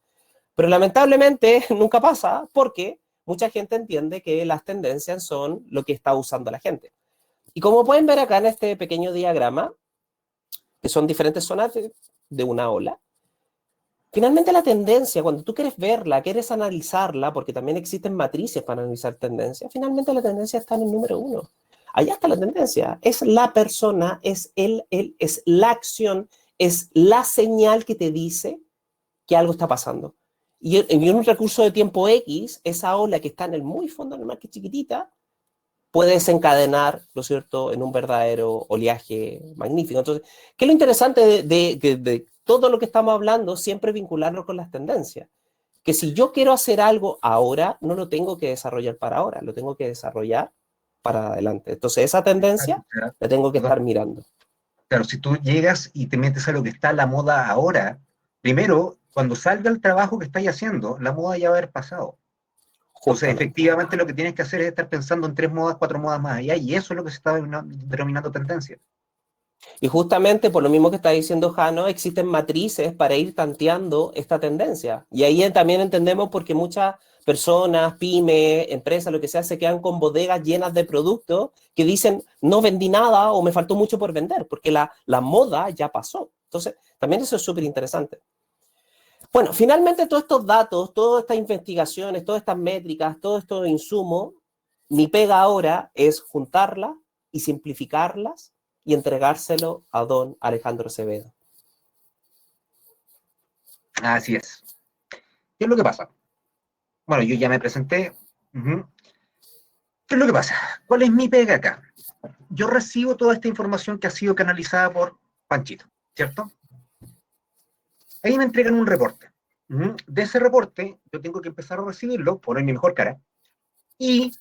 Pero lamentablemente nunca pasa porque mucha gente entiende que las tendencias son lo que está usando la gente. Y como pueden ver acá en este pequeño diagrama, que son diferentes zonas de una ola, finalmente la tendencia, cuando tú quieres verla, quieres analizarla, porque también existen matrices para analizar tendencias, finalmente la tendencia está en el número 1. Allá está la tendencia. Es la persona, es es la acción, es la señal que te dice que algo está pasando. Y en un recurso de tiempo X, esa ola que está en el muy fondo del mar, que es chiquitita, puede desencadenar, ¿no es cierto?, en un verdadero oleaje magnífico. Entonces, ¿qué es lo interesante de todo lo que estamos hablando? Siempre vincularlo con las tendencias. Que si yo quiero hacer algo ahora, no lo tengo que desarrollar para ahora, lo tengo que desarrollar para adelante. Entonces, esa tendencia la tengo que estar mirando. Claro, si tú llegas y te metes a lo que está a la moda ahora, primero, cuando salga el trabajo que estáis haciendo, la moda ya va a haber pasado. Entonces, efectivamente, lo que tienes que hacer es estar pensando en 3 modas, 4 modas más allá, y eso es lo que se está denominando tendencia. Y justamente por lo mismo que está diciendo Jano, existen matrices para ir tanteando esta tendencia. Y ahí también entendemos por qué muchas personas, pymes, empresas, lo que sea, se quedan con bodegas llenas de productos que dicen, no vendí nada o me faltó mucho por vender, porque la moda ya pasó. Entonces, también eso es súper interesante. Bueno, finalmente todos estos datos, todas estas investigaciones, todas estas métricas, todos estos insumos, mi pega ahora es juntarlas y simplificarlas y entregárselo a don Alejandro Acevedo. Así es. ¿Qué es lo que pasa? Bueno, yo ya me presenté. ¿Qué es lo que pasa? ¿Cuál es mi pega acá? Yo recibo toda esta información que ha sido canalizada por Panchito, ¿cierto? Ahí me entregan un reporte. De ese reporte, yo tengo que empezar a recibirlo, poner mi mejor cara, y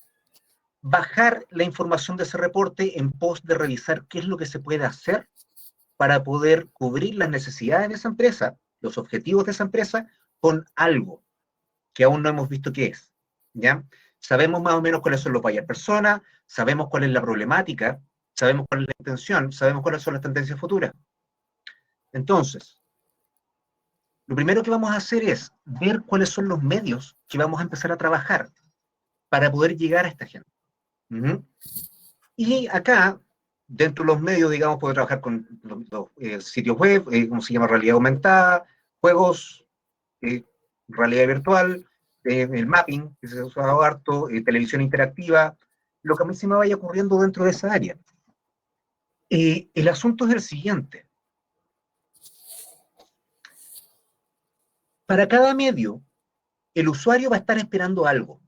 bajar la información de ese reporte en pos de revisar qué es lo que se puede hacer para poder cubrir las necesidades de esa empresa, los objetivos de esa empresa, con algo que aún no hemos visto qué es, ¿ya? Sabemos más o menos cuáles son los buyer personas, sabemos cuál es la problemática, sabemos cuál es la intención, sabemos cuáles son las tendencias futuras. Entonces, lo primero que vamos a hacer es ver cuáles son los medios que vamos a empezar a trabajar para poder llegar a esta gente. Y acá, dentro de los medios, digamos, puedo trabajar con los sitios web, como se llama, realidad aumentada, juegos, realidad virtual, el mapping, que se ha usado harto, televisión interactiva, lo que a mí se me vaya ocurriendo dentro de esa área. El asunto es el siguiente. Para cada medio, el usuario va a estar esperando algo.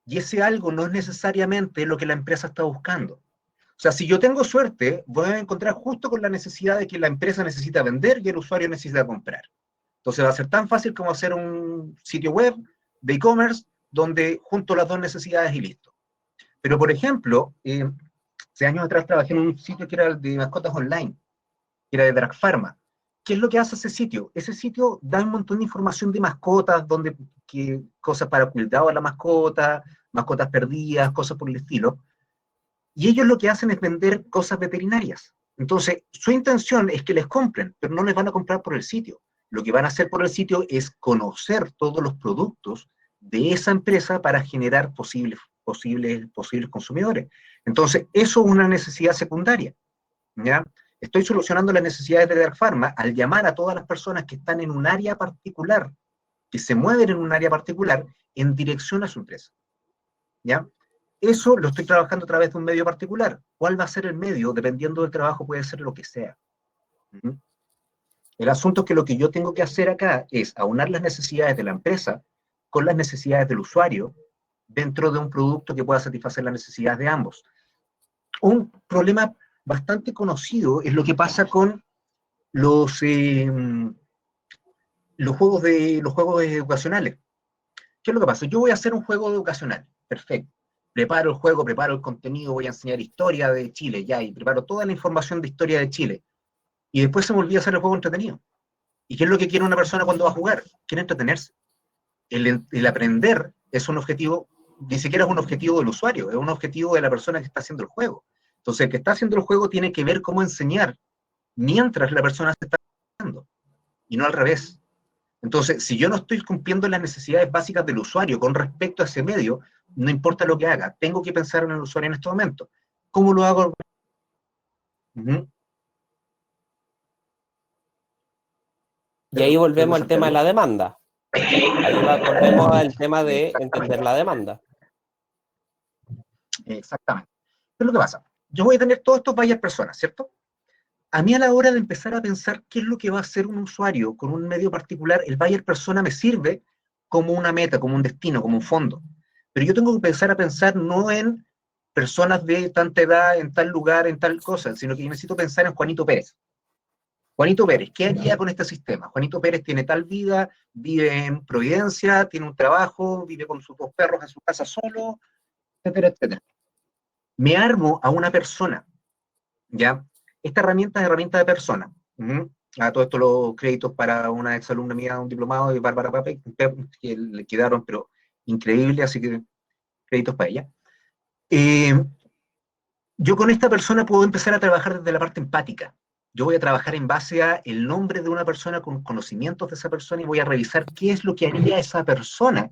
Y ese algo no es necesariamente lo que la empresa está buscando. O sea, si yo tengo suerte, voy a encontrar justo con la necesidad de que la empresa necesita vender y el usuario necesita comprar. Entonces va a ser tan fácil como hacer un sitio web de e-commerce donde junto las dos necesidades y listo. Pero, por ejemplo, hace años atrás trabajé en un sitio que era de mascotas online, que era de Drag Pharma. ¿Qué es lo que hace ese sitio? Ese sitio da un montón de información de mascotas, cosas para cuidado de la mascota, mascotas perdidas, cosas por el estilo. Y ellos lo que hacen es vender cosas veterinarias. Entonces, su intención es que les compren, pero no les van a comprar por el sitio. Lo que van a hacer por el sitio es conocer todos los productos de esa empresa para generar posibles consumidores. Entonces, eso es una necesidad secundaria, ¿ya? Estoy solucionando las necesidades de Drag Pharma al llamar a todas las personas que están en un área particular, que se mueven en un área particular, en dirección a su empresa, ¿ya? Eso lo estoy trabajando a través de un medio particular. ¿Cuál va a ser el medio? Dependiendo del trabajo, puede ser lo que sea. El asunto es que lo que yo tengo que hacer acá es aunar las necesidades de la empresa con las necesidades del usuario dentro de un producto que pueda satisfacer las necesidades de ambos. Un problema bastante conocido es lo que pasa con los juegos educacionales. ¿Qué es lo que pasa? Yo voy a hacer un juego educacional, perfecto. Preparo el juego, preparo el contenido, voy a enseñar historia de Chile, ya, y preparo toda la información de historia de Chile. Y después se me olvida hacer el juego entretenido. ¿Y qué es lo que quiere una persona cuando va a jugar? Quiere entretenerse. El aprender es un objetivo, ni siquiera es un objetivo del usuario, es un objetivo de la persona que está haciendo el juego. Entonces, el que está haciendo el juego tiene que ver cómo enseñar mientras la persona se está jugando, y no al revés. Entonces, si yo no estoy cumpliendo las necesidades básicas del usuario con respecto a ese medio, no importa lo que haga, tengo que pensar en el usuario en este momento. ¿Cómo lo hago? Uh-huh. Y ahí Pedro volvemos al tema de Santiago. la demanda. Ahí volvemos al tema de entender la demanda. Exactamente. ¿Qué es lo que pasa? Yo voy a tener todos estos varias personas, ¿cierto? A mí a la hora de empezar a pensar qué es lo que va a hacer un usuario con un medio particular, el buyer persona me sirve como una meta, como un destino, como un fondo. Pero yo tengo que empezar a pensar no en personas de tanta edad, en tal lugar, en tal cosa, sino que yo necesito pensar en Juanito Pérez. Juanito Pérez, ¿qué haría con este sistema? Juanito Pérez tiene tal vida, vive en Providencia, tiene un trabajo, vive con sus dos perros en su casa solo, etcétera, etcétera. Me armo a una persona, ¿ya? Esta herramienta es herramienta de persona. A todo esto los créditos para una exalumna mía, un diplomado de Bárbara Pape, que le quedaron, pero increíble, así que créditos para ella. Yo con esta persona puedo empezar a trabajar desde la parte empática. Yo voy a trabajar en base a el nombre de una persona, con conocimientos de esa persona, y voy a revisar qué es lo que haría esa persona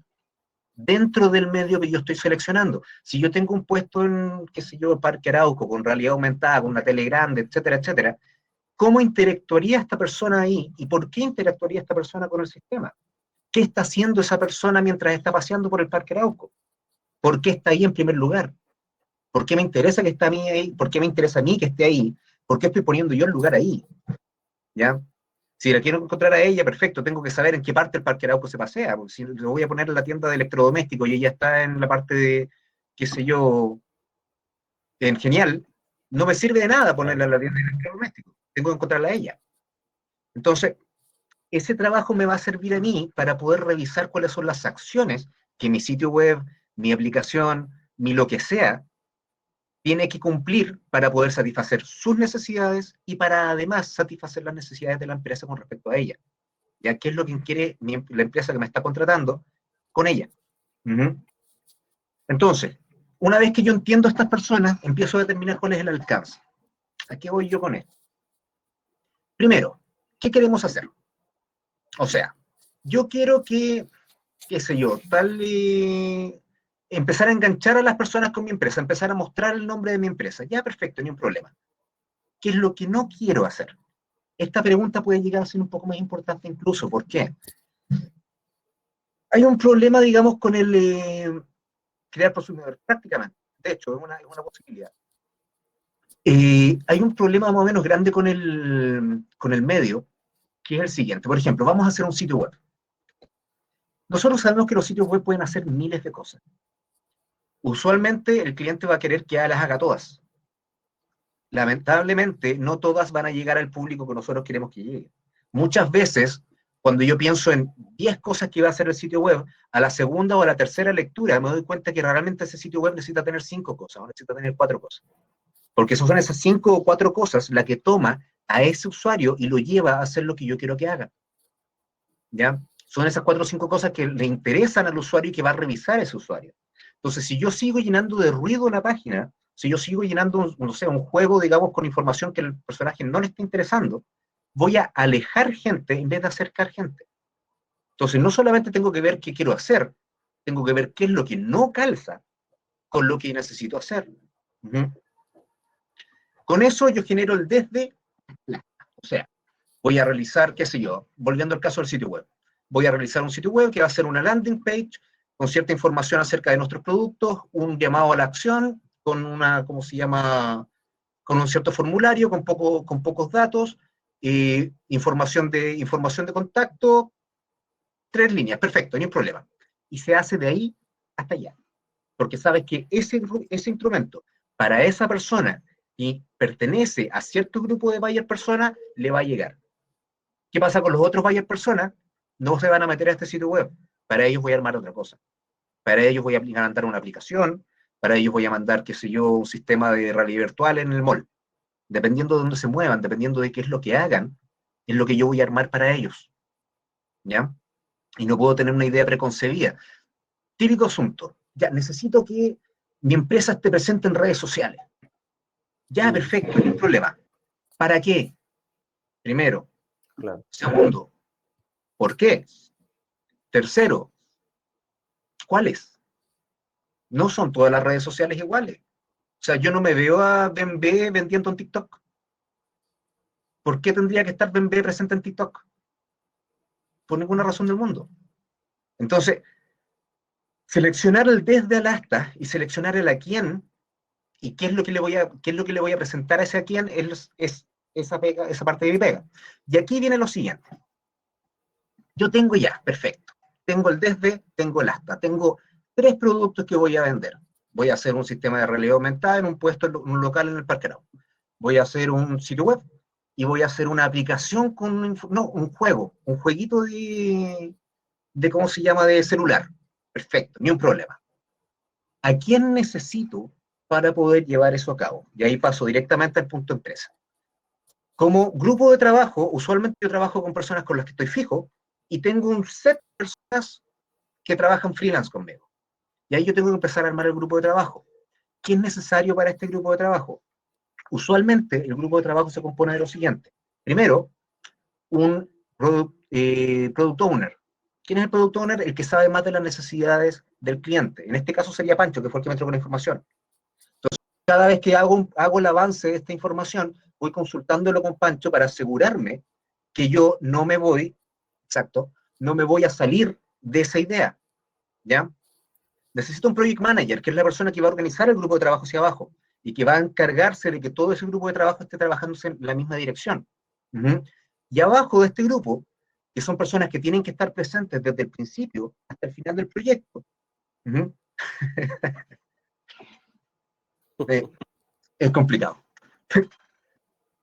dentro del medio que yo estoy seleccionando. Si yo tengo un puesto en, qué sé yo, Parque Arauco, con realidad aumentada, con una tele grande, etcétera, etcétera, ¿cómo interactuaría esta persona ahí? ¿Y por qué interactuaría esta persona con el sistema? ¿Qué está haciendo esa persona mientras está paseando por el Parque Arauco? ¿Por qué está ahí en primer lugar? ¿Por qué me interesa que esté a mí ahí? ¿Por qué me interesa a mí que esté ahí? ¿Por qué estoy poniendo yo el lugar ahí? ¿Ya? Si la quiero encontrar a ella, perfecto, tengo que saber en qué parte del Parque Arauco se pasea, porque si lo voy a poner en la tienda de electrodomésticos y ella está en la parte de, qué sé yo, en Genial, no me sirve de nada ponerla en la tienda de electrodomésticos, tengo que encontrarla a ella. Entonces, ese trabajo me va a servir a mí para poder revisar cuáles son las acciones que mi sitio web, mi aplicación, mi lo que sea, tiene que cumplir para poder satisfacer sus necesidades y para además satisfacer las necesidades de la empresa con respecto a ella. ¿Ya? ¿Qué es lo que quiere la empresa que me está contratando con ella? Entonces, una vez que yo entiendo a estas personas, empiezo a determinar cuál es el alcance. ¿A qué voy yo con esto? Primero, ¿qué queremos hacer? O sea, yo quiero que, qué sé yo, empezar a enganchar a las personas con mi empresa, empezar a mostrar el nombre de mi empresa. Ya, perfecto, ni un problema. ¿Qué es lo que no quiero hacer? Esta pregunta puede llegar a ser un poco más importante incluso. ¿Por qué? Hay un problema, digamos, con el crear consumidores, prácticamente. De hecho, es una posibilidad. Hay un problema más o menos grande con el medio, que es el siguiente. Por ejemplo, vamos a hacer un sitio web. Nosotros sabemos que los sitios web pueden hacer miles de cosas. Usualmente el cliente va a querer que las haga todas. Lamentablemente, no todas van a llegar al público que nosotros queremos que llegue. Muchas veces, cuando yo pienso en 10 cosas que va a hacer el sitio web, a la segunda o a la tercera lectura me doy cuenta que realmente ese sitio web necesita tener 5 cosas, o necesita tener 4 cosas. Porque son esas 5 o 4 cosas la que toma a ese usuario y lo lleva a hacer lo que yo quiero que haga. ¿Ya? Son esas 4 o 5 cosas que le interesan al usuario y que va a revisar ese usuario. Entonces, si yo sigo llenando de ruido la página, si yo sigo llenando, no sé, un juego, digamos, con información que el personaje no le está interesando, voy a alejar gente en vez de acercar gente. Entonces, no solamente tengo que ver qué quiero hacer, tengo que ver qué es lo que no calza con lo que necesito hacer. Con eso yo genero el desde, o sea, voy a realizar, qué sé yo, volviendo al caso del sitio web. Voy a realizar un sitio web que va a ser una landing page con cierta información acerca de nuestros productos, un llamado a la acción, con una, ¿cómo se llama? Con un cierto formulario, con pocos datos, información de contacto, 3 líneas, perfecto, no hay problema. Y se hace de ahí hasta allá. Porque sabes que ese instrumento, para esa persona y pertenece a cierto grupo de buyer persona, le va a llegar. ¿Qué pasa con los otros buyer personas? No se van a meter a este sitio web. Para ellos voy a armar otra cosa. Para ellos voy a mandar una aplicación, para ellos voy a mandar, qué sé yo, un sistema de realidad virtual en el mall. Dependiendo de dónde se muevan, dependiendo de qué es lo que hagan, es lo que yo voy a armar para ellos, ¿ya? Y no puedo tener una idea preconcebida. Típico asunto, ya, necesito que mi empresa esté presente en redes sociales. Ya, perfecto, no hay problema. ¿Para qué? Primero. Claro. Segundo, ¿por qué? Tercero, ¿cuáles? No son todas las redes sociales iguales. O sea, yo no me veo a Bembe vendiendo en TikTok. ¿Por qué tendría que estar Bembe presente en TikTok? Por ninguna razón del mundo. Entonces, seleccionar el desde al hasta y seleccionar el a quién y qué es lo que le voy a presentar a ese a quién es esa pega, esa parte de mi pega. Y aquí viene lo siguiente. Yo tengo ya, perfecto. Tengo el desde, tengo el hasta. Tengo 3 productos que voy a vender. Voy a hacer un sistema de realidad aumentada en un puesto, en un local en el Parque Arauco. Voy a hacer un sitio web y voy a hacer una aplicación con un juego, un jueguito de ¿cómo se llama? De celular. Perfecto, ni un problema. ¿A quién necesito para poder llevar eso a cabo? Y ahí paso directamente al punto empresa. Como grupo de trabajo, usualmente yo trabajo con personas con las que estoy fijo y tengo un set de personas que trabajan freelance conmigo. Y ahí yo tengo que empezar a armar el grupo de trabajo. ¿Qué es necesario para este grupo de trabajo? Usualmente el grupo de trabajo se compone de lo siguiente. Primero, un product owner. ¿Quién es el product owner? El que sabe más de las necesidades del cliente. En este caso sería Pancho, que fue el que me entregó la información. Entonces, cada vez que hago el avance de esta información, voy consultándolo con Pancho para asegurarme que yo no me voy, exacto, no me voy a salir de esa idea, ¿ya? Necesito un project manager, que es la persona que va a organizar el grupo de trabajo hacia abajo y que va a encargarse de que todo ese grupo de trabajo esté trabajando en la misma dirección. Y abajo de este grupo, que son personas que tienen que estar presentes desde el principio hasta el final del proyecto. Es complicado.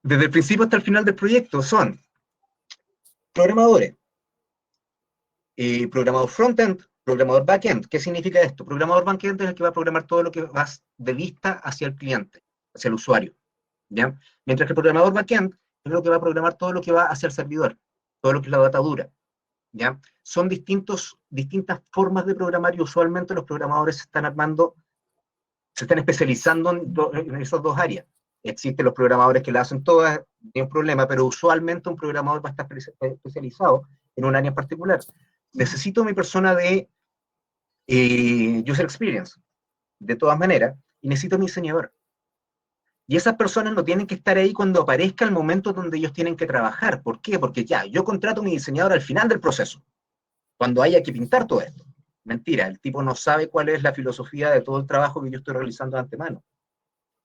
Desde el principio hasta el final del proyecto son programadores, programador front-end, programador back-end. ¿Qué significa esto? Programador back-end es el que va a programar todo lo que va de vista hacia el cliente, hacia el usuario, ¿ya? Mientras que el programador back-end es lo que va a programar todo lo que va hacia el servidor, todo lo que es la data dura, ¿ya? Son distintas formas de programar y usualmente los programadores se están especializando en esas dos áreas. Existen los programadores que la hacen todas, no hay un problema, pero usualmente un programador va a estar especializado en un área en particular. Necesito mi persona de user experience, de todas maneras, y necesito mi diseñador. Y esas personas no tienen que estar ahí cuando aparezca el momento donde ellos tienen que trabajar. ¿Por qué? Porque ya, yo contrato a mi diseñador al final del proceso, cuando haya que pintar todo esto. Mentira, el tipo no sabe cuál es la filosofía de todo el trabajo que yo estoy realizando de antemano.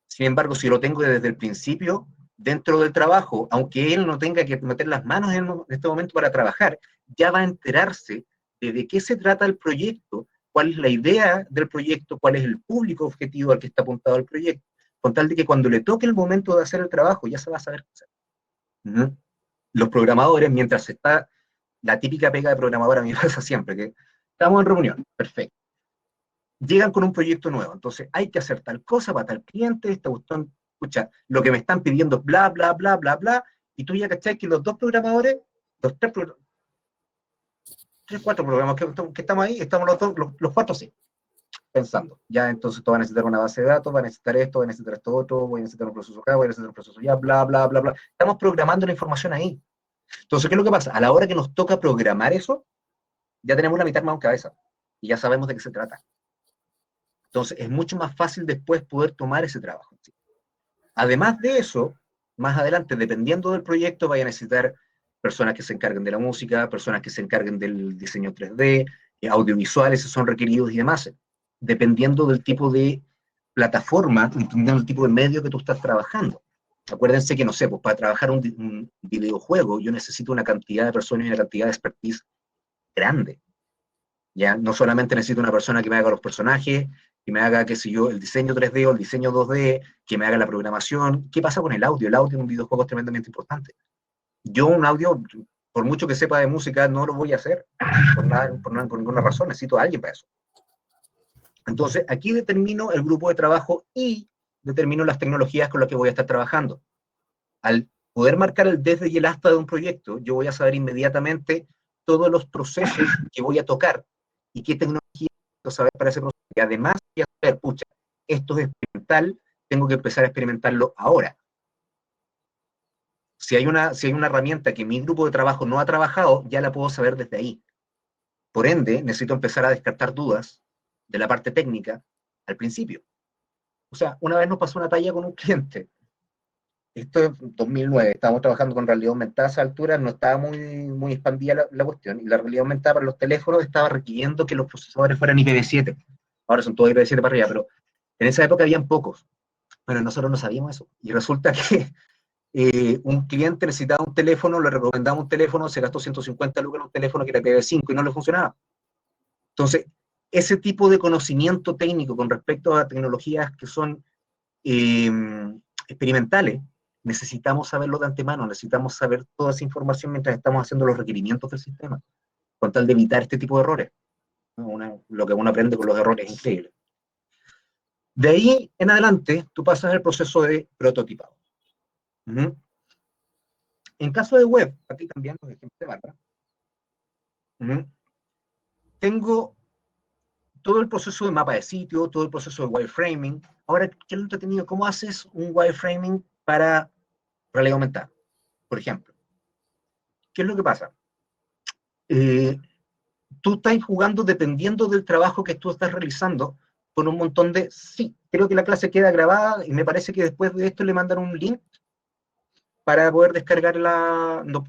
Sin embargo, si lo tengo desde el principio, dentro del trabajo, aunque él no tenga que meter las manos en este momento para trabajar, ya va a enterarse de qué se trata el proyecto, cuál es la idea del proyecto, cuál es el público objetivo al que está apuntado el proyecto, con tal de que cuando le toque el momento de hacer el trabajo, ya se va a saber qué hacer. Los programadores, mientras está la típica pega de programador, a mí me pasa siempre, que estamos en reunión, perfecto. Llegan con un proyecto nuevo, entonces hay que hacer tal cosa para tal cliente, esta cuestión, escucha, lo que me están pidiendo, bla, bla, bla, bla, bla, y tú ya cachai que los dos programadores, los tres, cuatro programas que estamos ahí, estamos los cuatro así, pensando. Ya entonces tú vas a necesitar una base de datos, vas a necesitar esto, vas a necesitar esto otro, voy a necesitar un proceso acá, voy a necesitar un proceso allá, bla, bla, bla, bla. Estamos programando la información ahí. Entonces, ¿qué es lo que pasa? A la hora que nos toca programar eso, ya tenemos la mitad más en cabeza y ya sabemos de qué se trata. Entonces, es mucho más fácil después poder tomar ese trabajo. Además de eso, más adelante, dependiendo del proyecto, vaya a necesitar personas que se encarguen de la música, personas que se encarguen del diseño 3D, audiovisuales si son requeridos y demás, dependiendo del tipo de plataforma, dependiendo del tipo de medio que tú estás trabajando. Acuérdense que, no sé, pues para trabajar un videojuego yo necesito una cantidad de personas y una cantidad de expertise grande. ¿Ya? No solamente necesito una persona que me haga los personajes, que me haga, qué sé yo, el diseño 3D o el diseño 2D, que me haga la programación. ¿Qué pasa con el audio? El audio en un videojuego es tremendamente importante. Yo un audio, por mucho que sepa de música, no lo voy a hacer por ninguna razón. Necesito a alguien para eso. Entonces, aquí determino el grupo de trabajo y determino las tecnologías con las que voy a estar trabajando. Al poder marcar el desde y el hasta de un proyecto, yo voy a saber inmediatamente todos los procesos que voy a tocar y qué tecnología necesito saber para ese proceso. Y además voy a saber, pucha, esto es experimental, tengo que empezar a experimentarlo ahora. Si hay una herramienta que mi grupo de trabajo no ha trabajado, ya la puedo saber desde ahí. Por ende, necesito empezar a descartar dudas de la parte técnica al principio. O sea, una vez nos pasó una talla con un cliente. Esto es 2009, estábamos trabajando con realidad aumentada a esa altura, no estaba muy expandida la cuestión, y la realidad aumentada para los teléfonos estaba requiriendo que los procesadores fueran IPv7. Ahora son todos IPv7 para arriba, pero en esa época habían pocos. Pero nosotros no sabíamos eso. Y resulta que un cliente necesitaba un teléfono, le recomendaba un teléfono, se gastó 150 lucas en un teléfono que era IPv5 y no le funcionaba. Entonces, ese tipo de conocimiento técnico con respecto a tecnologías que son experimentales, necesitamos saberlo de antemano, necesitamos saber toda esa información mientras estamos haciendo los requerimientos del sistema, con tal de evitar este tipo de errores. Lo que uno aprende con los errores es increíble. De ahí en adelante, tú pasas el proceso de prototipado. En caso de web, aquí también los ejemplos de Bárbara, tengo todo el proceso de mapa de sitio, todo el proceso de wireframing. Ahora, ¿qué es lo entretenido? ¿Cómo haces un wireframing para realidad aumentada, por ejemplo? ¿Qué es lo que pasa? Tú estás jugando dependiendo del trabajo que tú estás realizando con un montón de... Sí, creo que la clase queda grabada y me parece que después de esto le mandan un link para poder descargarla, no,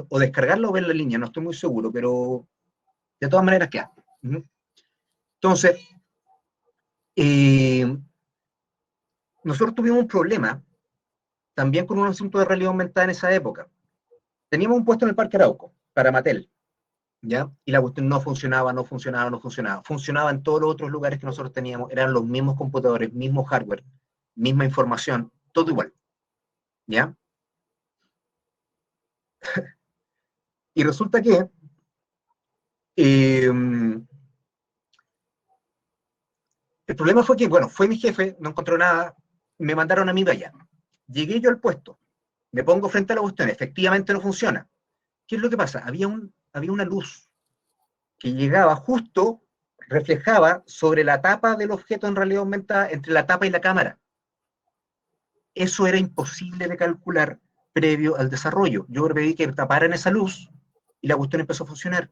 o descargarla o ver la línea, no estoy muy seguro, pero de todas maneras queda. Entonces, nosotros tuvimos un problema también con un asunto de realidad aumentada en esa época. Teníamos un puesto en el Parque Arauco para Mattel, ¿ya? Y la cuestión no funcionaba. Funcionaba en todos los otros lugares que nosotros teníamos, eran los mismos computadores, mismo hardware, misma información, todo igual, ¿ya? Y resulta que el problema fue que, bueno, fue mi jefe, no encontró nada, me mandaron a mí de allá. Llegué yo al puesto, me pongo frente a la cuestión, efectivamente no funciona. ¿Qué es lo que pasa? Había una luz que llegaba justo, reflejaba sobre la tapa del objeto en realidad aumentada, entre la tapa y la cámara. Eso era imposible de calcular previo al desarrollo. Yo pedí que taparan esa luz y la cuestión empezó a funcionar.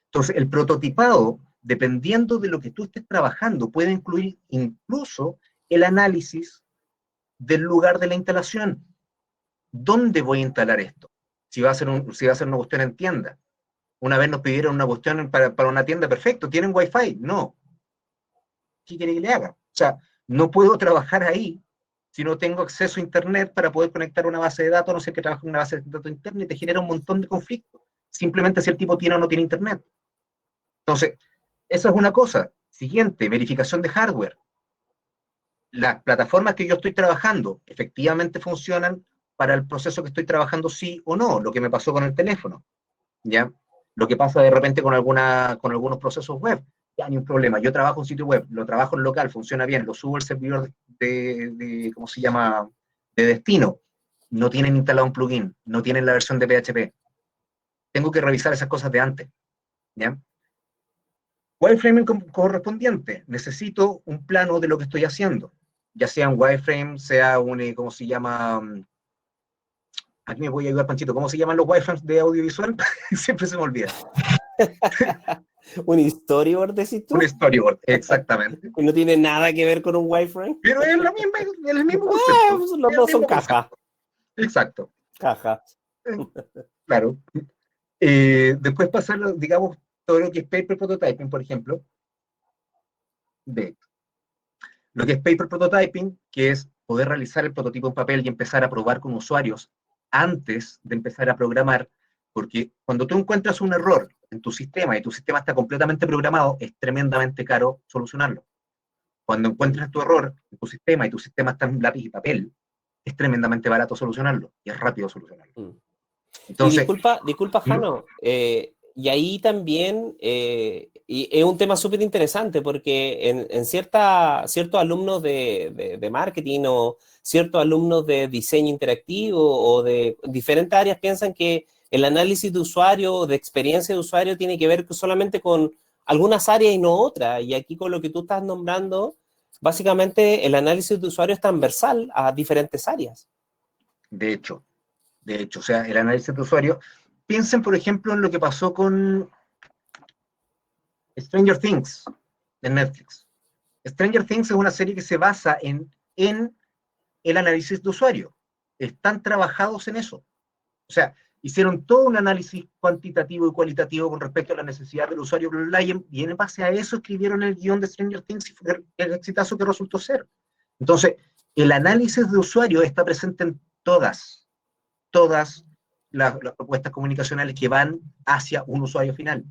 Entonces, el prototipado, dependiendo de lo que tú estés trabajando, puede incluir incluso el análisis del lugar de la instalación. ¿Dónde voy a instalar esto? Si va a ser una cuestión en tienda. Una vez nos pidieron una cuestión para una tienda, perfecto, ¿tienen Wi-Fi? No. ¿Qué quiere que le haga? O sea, no puedo trabajar ahí si no tengo acceso a Internet para poder conectar una base de datos, no sé qué trabaja en una base de datos interna y te genera un montón de conflictos. Simplemente si el tipo tiene o no tiene Internet. Entonces, esa es una cosa. Siguiente, verificación de hardware. Las plataformas que yo estoy trabajando efectivamente funcionan para el proceso que estoy trabajando, sí o no, lo que me pasó con el teléfono, ¿ya? Lo que pasa de repente con algunos procesos web, ya ni un problema. Yo trabajo en sitio web, lo trabajo en local, funciona bien, lo subo al servidor ¿cómo se llama? De destino. No tienen instalado un plugin, no tienen la versión de PHP. Tengo que revisar esas cosas de antes, ¿ya? Wireframing correspondiente. Necesito un plano de lo que estoy haciendo. Ya sea un wireframe, sea un, ¿cómo se llama? Aquí me voy a ayudar, Panchito. ¿Cómo se llaman los wireframes de audiovisual? Siempre se me olvida. ¿Un storyboard, decís tú? Un storyboard, exactamente. Y no tiene nada que ver con un wireframe. Pero es el mismo concepto. Pues los dos son cajas. Exacto. Cajas. Claro. Después pasar, digamos, todo lo que es paper prototyping, por ejemplo. Lo que es paper prototyping, que es poder realizar el prototipo en papel y empezar a probar con usuarios antes de empezar a programar, porque cuando tú encuentras un error en tu sistema y tu sistema está completamente programado, es tremendamente caro solucionarlo. Cuando encuentras tu error en tu sistema y tu sistema está en lápiz y papel, es tremendamente barato solucionarlo y es rápido solucionarlo. Entonces, y disculpa, Jano, Y ahí también, y es un tema súper interesante porque en ciertos alumnos de marketing o ciertos alumnos de diseño interactivo o de diferentes áreas piensan que el análisis de usuario o de experiencia de usuario tiene que ver solamente con algunas áreas y no otras. Y aquí con lo que tú estás nombrando, básicamente el análisis de usuario es transversal a diferentes áreas. De hecho, o sea, el análisis de usuario. Piensen, por ejemplo, en lo que pasó con Stranger Things de Netflix. Stranger Things es una serie que se basa en el análisis de usuario. Están trabajados en eso. O sea, hicieron todo un análisis cuantitativo y cualitativo con respecto a la necesidad del usuario online y en base a eso escribieron el guión de Stranger Things y fue el exitazo que resultó ser. Entonces, el análisis de usuario está presente en todas las propuestas comunicacionales que van hacia un usuario final.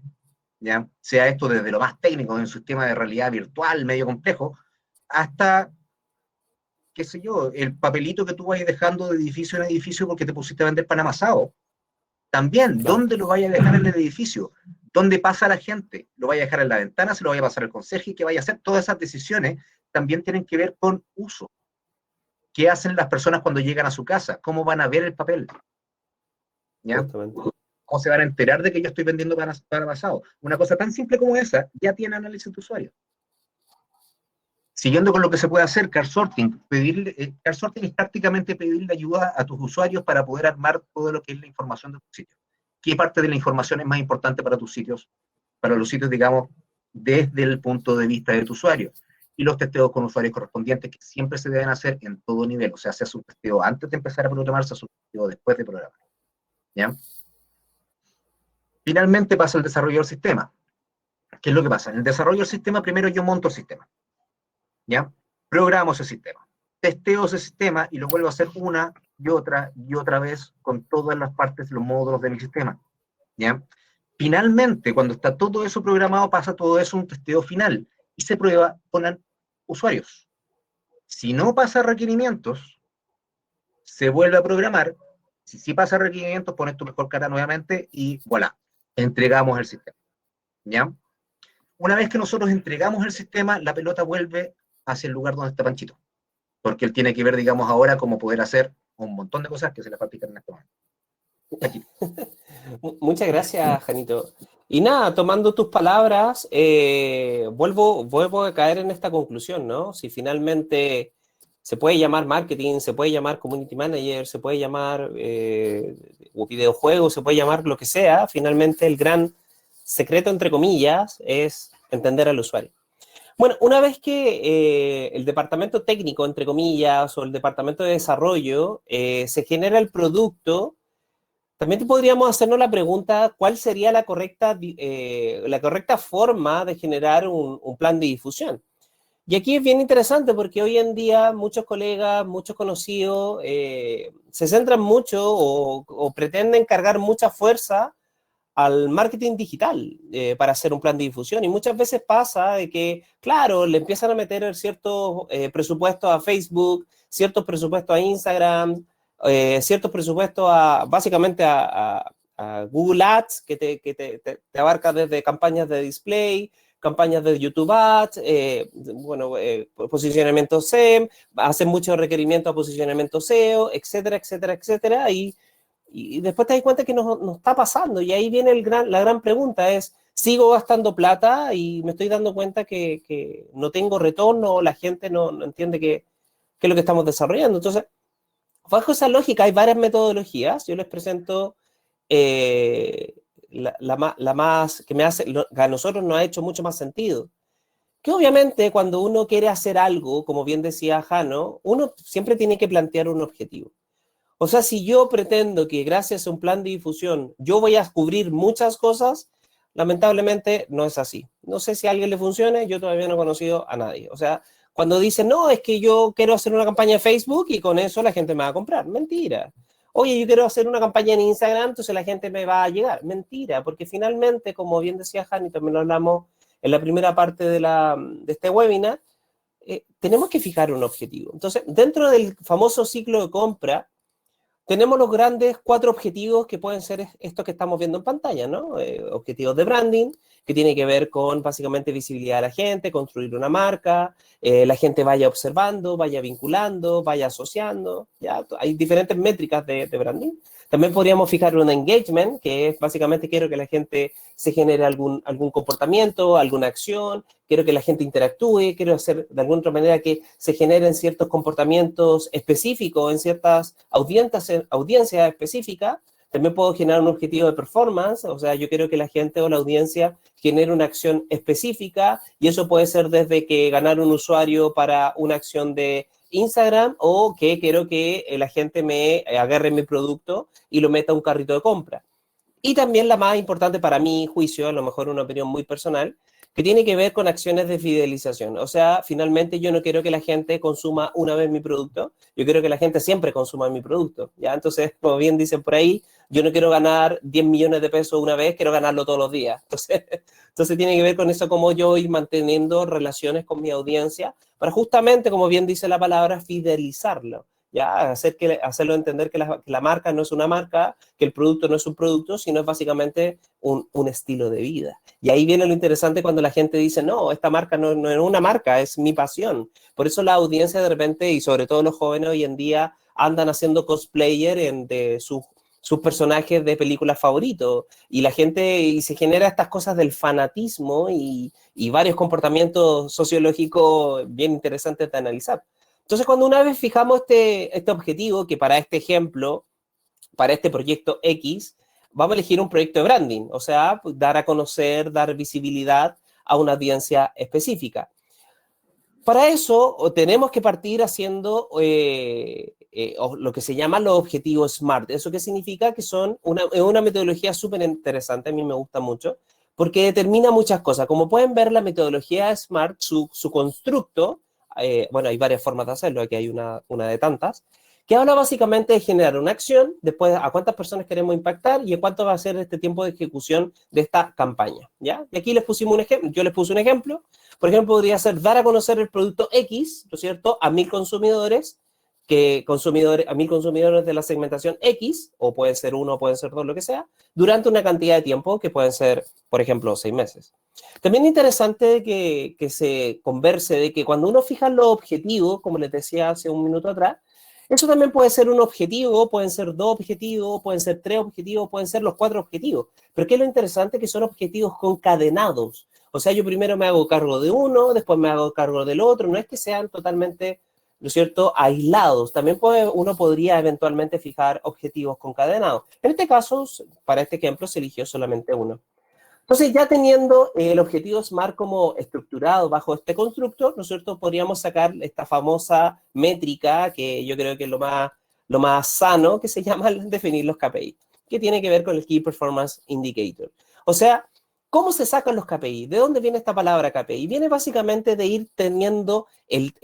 ¿Ya? Sea esto desde lo más técnico, en un sistema de realidad virtual medio complejo, hasta, qué sé yo, el papelito que tú vayas dejando de edificio en edificio porque te pusiste a vender pan amasado. También, Claro. ¿dónde lo vaya a dejar en el edificio? ¿Dónde pasa la gente? ¿Lo vaya a dejar en la ventana? ¿Se lo vaya a pasar al conserje? ¿Qué vaya a hacer? Todas esas decisiones también tienen que ver con uso. ¿Qué hacen las personas cuando llegan a su casa? ¿Cómo van a ver el papel? ¿Ya? Justamente. ¿Cómo se van a enterar de que yo estoy vendiendo pan amasado? Una cosa tan simple como esa ya tiene análisis de usuario. Siguiendo con lo que se puede hacer, car sorting. Car sorting es prácticamente pedirle ayuda a tus usuarios para poder armar todo lo que es la información de tu sitio. ¿Qué parte de la información es más importante para tus sitios? Para los sitios, digamos, desde el punto de vista de tu usuario. Y los testeos con usuarios correspondientes que siempre se deben hacer en todo nivel. O sea, se hace un testeo antes de empezar a programar, se hace un testeo después de programar. ¿Ya? Finalmente pasa el desarrollo del sistema. ¿Qué es lo que pasa? En el desarrollo del sistema, primero yo monto el sistema. ¿Ya? Programo ese sistema, testeo ese sistema y lo vuelvo a hacer una y otra vez con todas las partes, los módulos de mi sistema. ¿Ya? Finalmente, cuando está todo eso programado, pasa todo eso un testeo final y se prueba con usuarios. Si no pasa requerimientos, se vuelve a programar. Si sí pasa requerimientos, pones tu mejor cara nuevamente y voilà, entregamos el sistema. ¿Ya? Una vez que nosotros entregamos el sistema, la pelota vuelve hacia el lugar donde está Panchito. Porque él tiene que ver, digamos, ahora cómo poder hacer un montón de cosas que se le va a aplicar en este momento. Aquí. Muchas gracias, Janito. Y nada, tomando tus palabras, vuelvo a caer en esta conclusión, ¿no? Si finalmente se puede llamar marketing, se puede llamar community manager, se puede llamar videojuego, se puede llamar lo que sea, finalmente el gran secreto, entre comillas, es entender al usuario. Bueno, una vez que el departamento técnico, entre comillas, o el departamento de desarrollo se genera el producto, también podríamos hacernos la pregunta, ¿cuál sería la correcta forma de generar un plan de difusión? Y aquí es bien interesante porque hoy en día muchos colegas, muchos conocidos se centran mucho o pretenden cargar mucha fuerza al marketing digital para hacer un plan de difusión. Y muchas veces pasa de que, claro, le empiezan a meter ciertos presupuestos a Facebook, ciertos presupuestos a Instagram, ciertos presupuestos básicamente a Google Ads, que te abarca desde campañas de display, campañas de YouTube Ads, posicionamiento SEM, hacen muchos requerimientos a posicionamiento SEO, etcétera, etcétera, etcétera, y después te das cuenta que no está pasando. Y ahí viene la gran pregunta es, ¿sigo gastando plata y me estoy dando cuenta que no tengo retorno, la gente no entiende qué es lo que estamos desarrollando? Entonces, bajo esa lógica hay varias metodologías. Yo les presento la más que a nosotros nos ha hecho mucho más sentido. Que obviamente cuando uno quiere hacer algo, como bien decía Jano, uno siempre tiene que plantear un objetivo. O sea, si yo pretendo que gracias a un plan de difusión yo voy a cubrir muchas cosas, lamentablemente no es así. No sé si a alguien le funcione, yo todavía no he conocido a nadie. O sea, cuando dicen, no, es que yo quiero hacer una campaña de Facebook y con eso la gente me va a comprar. Mentira. Oye, yo quiero hacer una campaña en Instagram, entonces la gente me va a llegar. Mentira, porque finalmente, como bien decía Jani, también lo hablamos en la primera parte de este webinar, tenemos que fijar un objetivo. Entonces, dentro del famoso ciclo de compra, tenemos los grandes 4 objetivos que pueden ser estos que estamos viendo en pantalla, ¿no? Objetivos de branding, que tiene que ver con básicamente visibilidad de la gente, construir una marca, la gente vaya observando, vaya vinculando, vaya asociando, ¿ya? Hay diferentes métricas de branding. También podríamos fijar un engagement, que es básicamente quiero que la gente se genere algún comportamiento, alguna acción, quiero que la gente interactúe, quiero hacer de alguna otra manera que se generen ciertos comportamientos específicos en ciertas audiencias específicas. También puedo generar un objetivo de performance, o sea, yo quiero que la gente o la audiencia genere una acción específica y eso puede ser desde que ganar un usuario para una acción de Instagram o que quiero que la gente me agarre mi producto y lo meta a un carrito de compra. Y también la más importante para mi juicio, a lo mejor una opinión muy personal, que tiene que ver con acciones de fidelización. O sea, finalmente yo no quiero que la gente consuma una vez mi producto, yo quiero que la gente siempre consuma mi producto, ¿ya? Entonces, como bien dicen por ahí, yo no quiero ganar 10 millones de pesos una vez, quiero ganarlo todos los días. Entonces tiene que ver con eso, cómo yo ir manteniendo relaciones con mi audiencia para justamente, como bien dice la palabra, fidelizarlo. ¿Ya? Hacerlo entender que la marca no es una marca, que el producto no es un producto, sino es básicamente un estilo de vida. Y ahí viene lo interesante cuando la gente dice, no, esta marca no es una marca, es mi pasión. Por eso la audiencia de repente, y sobre todo los jóvenes hoy en día, andan haciendo cosplayer de sus personajes de películas favoritos. Y la gente, y se genera estas cosas del fanatismo y varios comportamientos sociológicos bien interesantes de analizar. Entonces, cuando una vez fijamos este objetivo, que para este ejemplo, para este proyecto X, vamos a elegir un proyecto de branding, o sea, dar a conocer, dar visibilidad a una audiencia específica. Para eso, tenemos que partir haciendo lo que se llama los objetivos SMART. ¿Eso qué significa? Que son una metodología súper interesante, a mí me gusta mucho, porque determina muchas cosas. Como pueden ver, la metodología SMART, su constructo, bueno, hay varias formas de hacerlo, aquí hay una de tantas, que habla básicamente de generar una acción, después a cuántas personas queremos impactar y en cuánto va a ser este tiempo de ejecución de esta campaña, ¿ya? Y aquí les pusimos un ejemplo, yo les puse un ejemplo, por ejemplo, podría ser dar a conocer el producto X, ¿no es cierto?, a 1000 consumidores, a 1000 consumidores de la segmentación X, o pueden ser 1, o pueden ser 2, lo que sea, durante una cantidad de tiempo que pueden ser, por ejemplo, 6 meses. También es interesante que se converse de que cuando uno fija los objetivos, como les decía hace un minuto atrás, eso también puede ser un objetivo, pueden ser 2 objetivos, pueden ser 3 objetivos, pueden ser los 4 objetivos. Pero ¿qué es lo interesante? Que son objetivos concadenados. O sea, yo primero me hago cargo de uno, después me hago cargo del otro. No es que sean totalmente, ¿no es cierto?, aislados. También uno podría eventualmente fijar objetivos concadenados. En este caso, para este ejemplo, se eligió solamente uno. Entonces, ya teniendo el objetivo SMART como estructurado bajo este constructo, ¿no es cierto?, podríamos sacar esta famosa métrica, que yo creo que es lo más sano, que se llama definir los KPI, que tiene que ver con el Key Performance Indicator. O sea, ¿cómo se sacan los KPI? ¿De dónde viene esta palabra KPI? Viene básicamente de ir teniendo el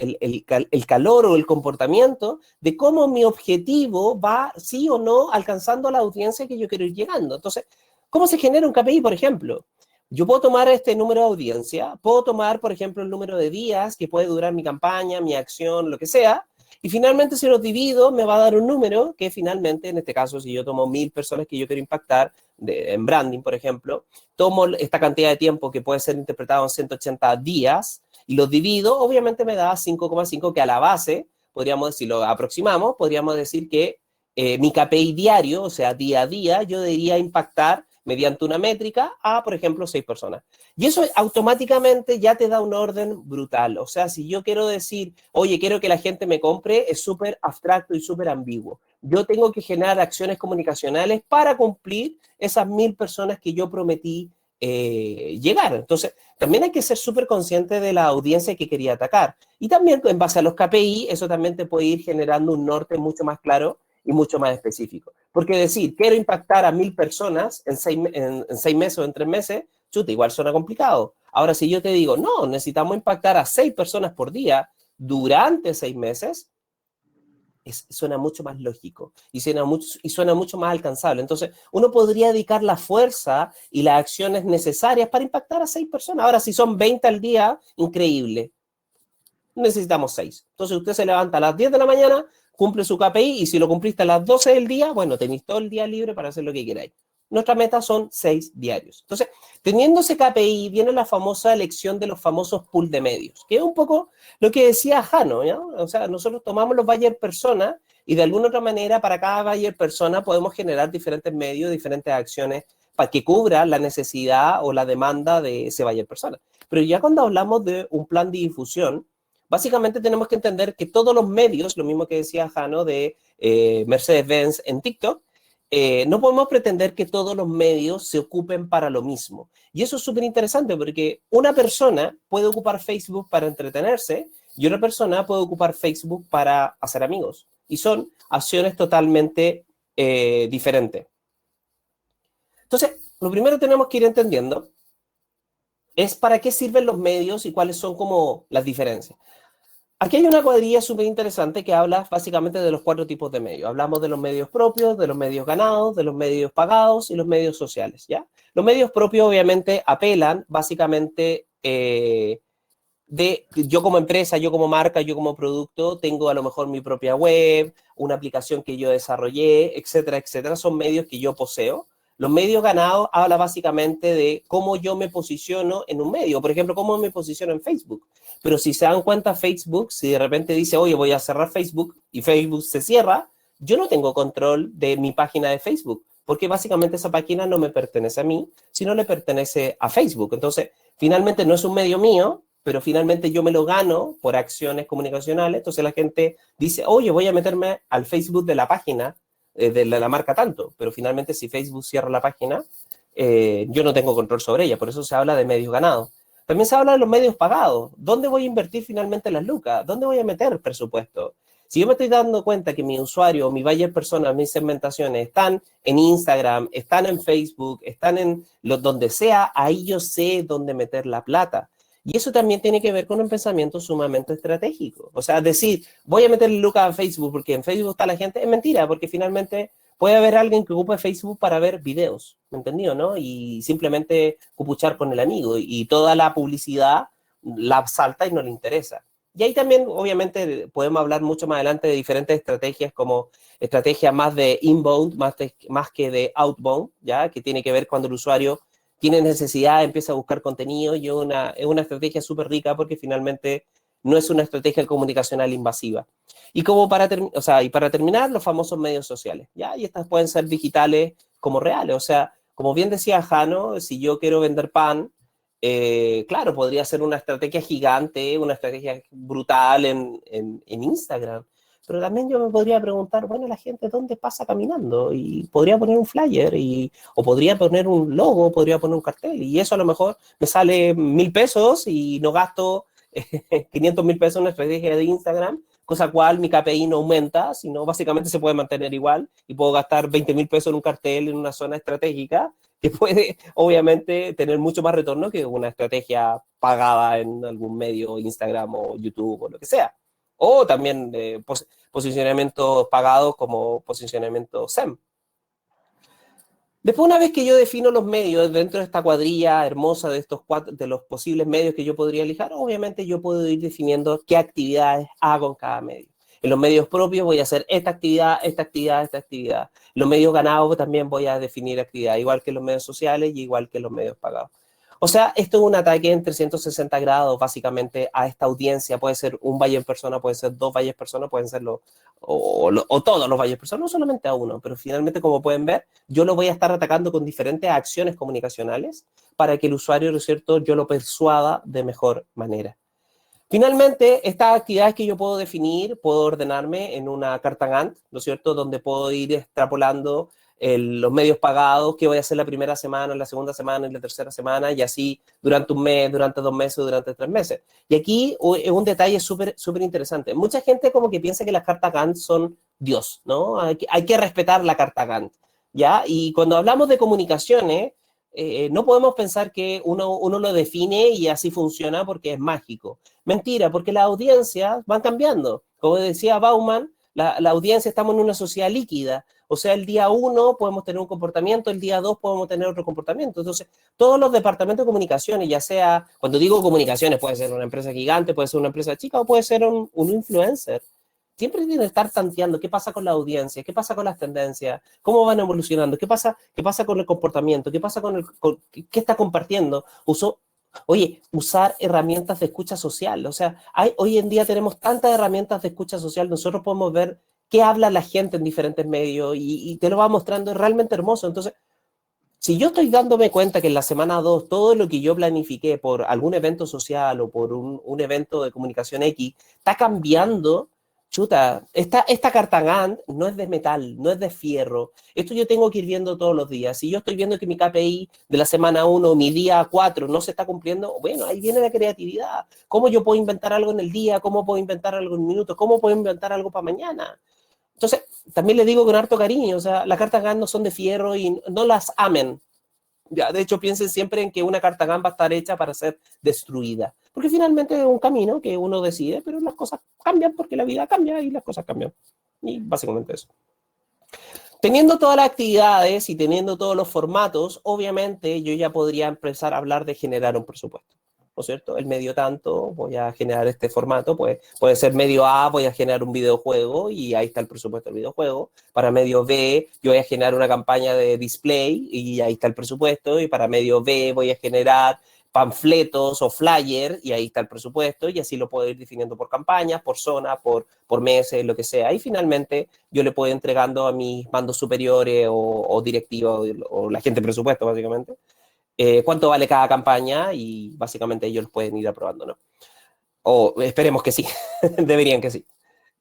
calor o el comportamiento de cómo mi objetivo va, sí o no, alcanzando a la audiencia que yo quiero ir llegando. Entonces, ¿cómo se genera un KPI, por ejemplo? Yo puedo tomar este número de audiencia, puedo tomar, por ejemplo, el número de días que puede durar mi campaña, mi acción, lo que sea, y finalmente si los divido me va a dar un número que finalmente, en este caso, si yo tomo 1000 personas que yo quiero impactar en branding, por ejemplo, tomo esta cantidad de tiempo que puede ser interpretado en 180 días y los divido, obviamente me da 5,5 que a la base, podríamos decir, lo aproximamos, podríamos decir que mi KPI diario, o sea, día a día, yo debería impactar mediante una métrica a, por ejemplo, 6 personas. Y eso automáticamente ya te da un orden brutal. O sea, si yo quiero decir, oye, quiero que la gente me compre, es súper abstracto y súper ambiguo. Yo tengo que generar acciones comunicacionales para cumplir esas 1000 personas que yo prometí llegar. Entonces, también hay que ser súper consciente de la audiencia que quería atacar. Y también, en base a los KPI, eso también te puede ir generando un norte mucho más claro y mucho más específico. Porque decir, quiero impactar a 1000 personas en 6 meses o en 3 meses, chuta, igual suena complicado. Ahora, si yo te digo, no, necesitamos impactar a 6 personas por día durante 6 meses, suena mucho más lógico y suena mucho más alcanzable. Entonces, uno podría dedicar la fuerza y las acciones necesarias para impactar a 6 personas. Ahora, si son 20 al día, increíble. Necesitamos 6. Entonces, usted se levanta a las 10 de la mañana, cumple su KPI y si lo cumpliste a las 12 del día, bueno, tenéis todo el día libre para hacer lo que queráis. Nuestra meta son 6 diarios. Entonces, teniendo ese KPI, viene la famosa elección de los famosos pool de medios, que es un poco lo que decía Jano, ¿ya? O sea, nosotros tomamos los buyer persona y de alguna otra manera para cada buyer persona podemos generar diferentes medios, diferentes acciones para que cubra la necesidad o la demanda de ese buyer persona. Pero ya cuando hablamos de un plan de difusión, básicamente tenemos que entender que todos los medios, lo mismo que decía Jano de Mercedes-Benz en TikTok, no podemos pretender que todos los medios se ocupen para lo mismo. Y eso es súper interesante porque una persona puede ocupar Facebook para entretenerse y otra persona puede ocupar Facebook para hacer amigos. Y son acciones totalmente diferentes. Entonces, lo primero que tenemos que ir entendiendo es para qué sirven los medios y cuáles son como las diferencias. Aquí hay una cuadrilla súper interesante que habla básicamente de los 4 tipos de medios. Hablamos de los medios propios, de los medios ganados, de los medios pagados y los medios sociales, ¿ya? Los medios propios obviamente apelan básicamente yo como empresa, yo como marca, yo como producto, tengo a lo mejor mi propia web, una aplicación que yo desarrollé, etcétera, etcétera. Son medios que yo poseo. Los medios ganados habla básicamente de cómo yo me posiciono en un medio. Por ejemplo, cómo me posiciono en Facebook. Pero si se dan cuenta, Facebook, si de repente dice, oye, voy a cerrar Facebook y Facebook se cierra, yo no tengo control de mi página de Facebook, porque básicamente esa página no me pertenece a mí, sino le pertenece a Facebook. Entonces, finalmente no es un medio mío, pero finalmente yo me lo gano por acciones comunicacionales. Entonces la gente dice, oye, voy a meterme al Facebook de la página, de la marca tanto, pero finalmente si Facebook cierra la página, yo no tengo control sobre ella, por eso se habla de medios ganados. También se habla de los medios pagados. ¿Dónde voy a invertir finalmente las lucas? ¿Dónde voy a meter presupuesto? Si yo me estoy dando cuenta que mi usuario, mi buyer persona, mis segmentaciones están en Instagram, están en Facebook, están en donde sea, ahí yo sé dónde meter la plata. Y eso también tiene que ver con un pensamiento sumamente estratégico. O sea, decir, voy a meterle lucas a Facebook porque en Facebook está la gente, es mentira, porque finalmente puede haber alguien que ocupe Facebook para ver videos, ¿me entendió, no? Y simplemente cupuchar con el amigo y toda la publicidad la salta y no le interesa. Y ahí también, obviamente, podemos hablar mucho más adelante de diferentes estrategias como estrategias más de inbound, más que de outbound, ¿ya? Que tiene que ver cuando el usuario tiene necesidad, empieza a buscar contenido y es una estrategia súper rica porque finalmente no es una estrategia comunicacional invasiva. Y como para terminar, los famosos medios sociales, ¿ya? Y estas pueden ser digitales como reales. O sea, como bien decía Jano, si yo quiero vender pan, claro, podría ser una estrategia gigante, una estrategia brutal en Instagram. Pero también yo me podría preguntar, bueno, la gente, ¿dónde pasa caminando? Y podría poner un flyer, o podría poner un logo, podría poner un cartel. Y eso a lo mejor me sale 1.000 pesos y no gasto 500.000 pesos en una estrategia de Instagram, cosa cual mi KPI no aumenta, sino básicamente se puede mantener igual y puedo gastar 20.000 pesos en un cartel en una zona estratégica que puede obviamente tener mucho más retorno que una estrategia pagada en algún medio, Instagram o YouTube o lo que sea. O también posicionamientos pagados como posicionamiento SEM. Después, una vez que yo defino los medios dentro de esta cuadrilla hermosa de de los posibles medios que yo podría elegir, obviamente yo puedo ir definiendo qué actividades hago en cada medio. En los medios propios voy a hacer esta actividad, esta actividad, esta actividad. En los medios ganados también voy a definir actividad, igual que en los medios sociales y igual que en los medios pagados. O sea, esto es un ataque en 360 grados, básicamente, a esta audiencia. Puede ser un buyer persona, puede ser 2 buyer personas, pueden ser o todos los buyer personas, no solamente a uno. Pero finalmente, como pueden ver, yo lo voy a estar atacando con diferentes acciones comunicacionales para que el usuario, ¿no es cierto?, yo lo persuada de mejor manera. Finalmente, estas actividades que yo puedo definir, puedo ordenarme en una carta Gantt, ¿no es cierto?, donde puedo ir extrapolando los medios pagados, qué voy a hacer la primera semana, la segunda semana y la tercera semana, y así durante un mes, durante 2 meses, durante 3 meses. Y aquí es un detalle súper interesante. Mucha gente como que piensa que las cartas Gantt son Dios, ¿no? Hay que respetar la carta Gantt, ¿ya? Y cuando hablamos de comunicaciones, no podemos pensar que uno lo define y así funciona porque es mágico. Mentira, porque las audiencias van cambiando. Como decía Bauman, la audiencia, estamos en una sociedad líquida. O sea, el día 1 podemos tener un comportamiento, el día 2 podemos tener otro comportamiento. Entonces, todos los departamentos de comunicaciones, ya sea, cuando digo comunicaciones, puede ser una empresa gigante, puede ser una empresa chica o puede ser un influencer. siempre tienen que estar tanteando qué pasa con la audiencia, qué pasa con las tendencias, cómo van evolucionando, qué pasa con el comportamiento, qué pasa qué está compartiendo. Oye, usar herramientas de escucha social. O sea, hoy en día tenemos tantas herramientas de escucha social, nosotros podemos ver qué habla la gente en diferentes medios y te lo va mostrando, es realmente hermoso. Entonces, si yo estoy dándome cuenta que en la semana 2 todo lo que yo planifiqué por algún evento social o por un evento de comunicación X está cambiando, chuta, esta carta Gantt no es de metal, no es de fierro. Esto yo tengo que ir viendo todos los días. Si yo estoy viendo que mi KPI de la semana 1, mi día 4 no se está cumpliendo, bueno, ahí viene la creatividad. ¿Cómo yo puedo inventar algo en el día? ¿Cómo puedo inventar algo en un minuto? ¿Cómo puedo inventar algo para mañana? Entonces, también le digo con harto cariño, o sea, las cartas Gantt no son de fierro y no las amen. Ya, de hecho, piensen siempre en que una carta Gantt va a estar hecha para ser destruida. Porque finalmente es un camino que uno decide, pero las cosas cambian porque la vida cambia y las cosas cambian. Y básicamente eso. Teniendo todas las actividades y teniendo todos los formatos, obviamente yo ya podría empezar a hablar de generar un presupuesto. ¿No es cierto? El medio tanto, voy a generar este formato, pues puede ser medio A, voy a generar un videojuego y ahí está el presupuesto del videojuego. Para medio B, yo voy a generar una campaña de display y ahí está el presupuesto. Y para medio B voy a generar panfletos o flyers y ahí está el presupuesto y así lo puedo ir definiendo por campañas, por zona, por meses, lo que sea. Y finalmente yo le puedo ir entregando a mis mandos superiores o directivos o la gente de presupuesto, básicamente, cuánto vale cada campaña y básicamente ellos los pueden ir aprobando, ¿no? O esperemos que sí, deberían que sí.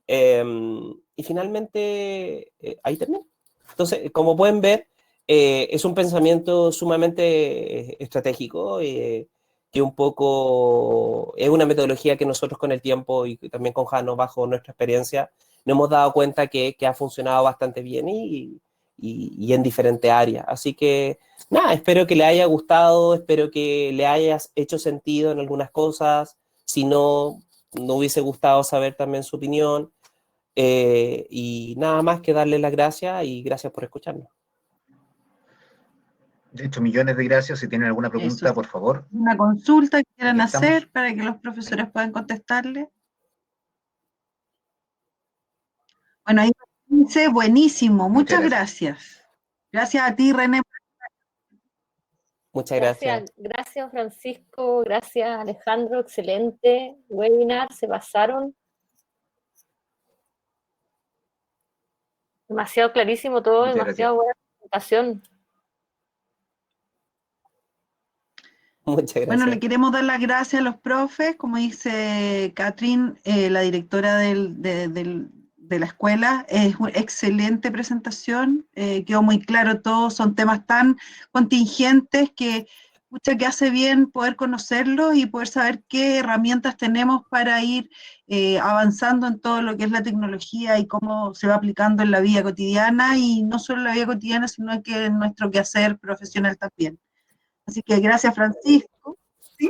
Y finalmente, ahí termina. Entonces, como pueden ver, es un pensamiento sumamente estratégico, que un poco es una metodología que nosotros con el tiempo y también con Jano, bajo nuestra experiencia, nos hemos dado cuenta que ha funcionado bastante bien y en diferentes áreas. Así que, nada, espero que le haya gustado, espero que le hayas hecho sentido en algunas cosas. Si no, no hubiese gustado saber también su opinión. Y nada más que darle las gracias y gracias por escucharnos. De hecho, millones de gracias. Si tienen alguna pregunta, Eso. por favor. Una consulta que quieran Aquí estamos. hacer para que los profesores puedan contestarle. Bueno, ahí dice, buenísimo, muchas gracias. Gracias a ti, René. Muchas gracias. Gracias, Francisco. Gracias, Alejandro. Excelente webinar. Se pasaron. Demasiado clarísimo todo, Muchas demasiado buena presentación. Muchas gracias. Bueno, le queremos dar las gracias a los profes, como dice Catherine, la directora de la escuela. Es una excelente presentación, quedó muy claro todo, son temas tan contingentes que hace bien poder conocerlos y poder saber qué herramientas tenemos para ir avanzando en todo lo que es la tecnología y cómo se va aplicando en la vida cotidiana, y no solo en la vida cotidiana, sino que en nuestro quehacer profesional también. Así que gracias, Francisco. ¿Sí?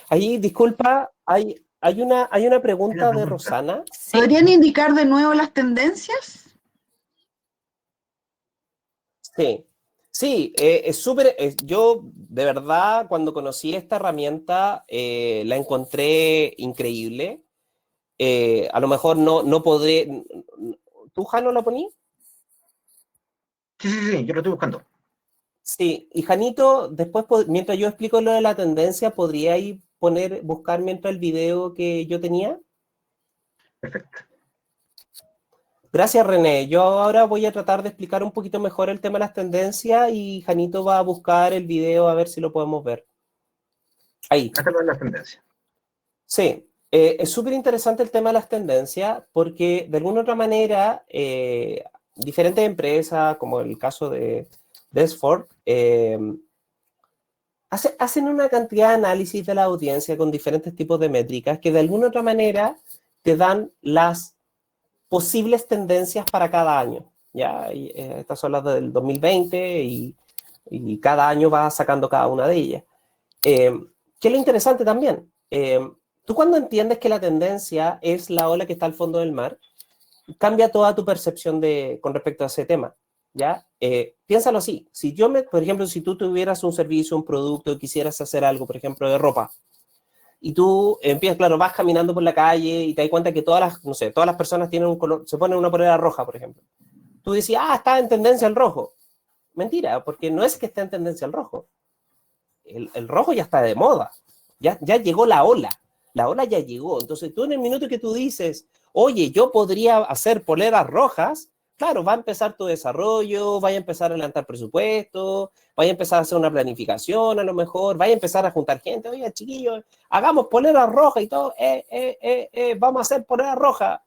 Ahí, disculpa, hay una pregunta de Rosana. ¿Sí? ¿Podrían indicar de nuevo las tendencias? Sí, es súper, yo de verdad cuando conocí esta herramienta la encontré increíble. A lo mejor no podré, ¿tú, Jano, la poní? Sí, yo lo estoy buscando. Sí, y Janito, después, mientras yo explico lo de la tendencia, ¿podría ahí buscar mientras el video que yo tenía? Perfecto. Gracias, René. Yo ahora voy a tratar de explicar un poquito mejor el tema de las tendencias y Janito va a buscar el video a ver si lo podemos ver. Ahí. Acá lo de las tendencias. Sí, es súper interesante el tema de las tendencias porque de alguna otra manera diferentes empresas, como el caso de Desford, hacen una cantidad de análisis de la audiencia con diferentes tipos de métricas que de alguna otra manera te dan las posibles tendencias para cada año. ¿Ya? Estas son las del 2020 y cada año va sacando cada una de ellas. ¿Qué es lo interesante también? Tú cuando entiendes que la tendencia es la ola que está al fondo del mar, cambia toda tu percepción con respecto a ese tema. ¿Ya? Piénsalo así. Por ejemplo, si tú tuvieras un servicio, un producto y quisieras hacer algo, por ejemplo, de ropa, y tú empiezas, claro, vas caminando por la calle y te das cuenta que todas las, no sé, todas las personas tienen un color, se ponen una polera roja, por ejemplo. Tú decías, está en tendencia el rojo. Mentira, porque no es que esté en tendencia el rojo. El rojo ya está de moda. Ya llegó la ola. La ola ya llegó. Entonces tú en el minuto que tú dices, oye, yo podría hacer poleras rojas, claro, va a empezar tu desarrollo, vaya a empezar a levantar presupuesto, vaya a empezar a hacer una planificación a lo mejor, vaya a empezar a juntar gente, oye, chiquillos, hagamos poleras rojas y todo, vamos a hacer poleras rojas.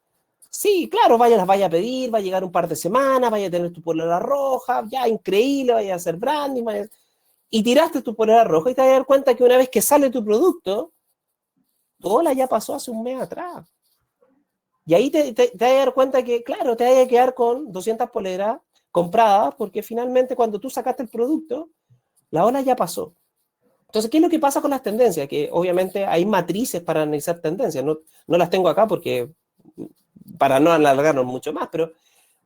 Sí, claro, las vaya a pedir, va a llegar un par de semanas, vaya a tener tu polera roja, ya increíble, vaya a hacer branding, y tiraste tu polera roja y te vas a dar cuenta que una vez que sale tu producto, tu ola ya pasó hace un mes atrás. Y ahí te vas a dar cuenta que, claro, te vas a quedar con 200 poleras compradas porque finalmente cuando tú sacaste el producto, la ola ya pasó. Entonces, ¿qué es lo que pasa con las tendencias? Que obviamente hay matrices para analizar tendencias. No las tengo acá porque para no alargarnos mucho más, pero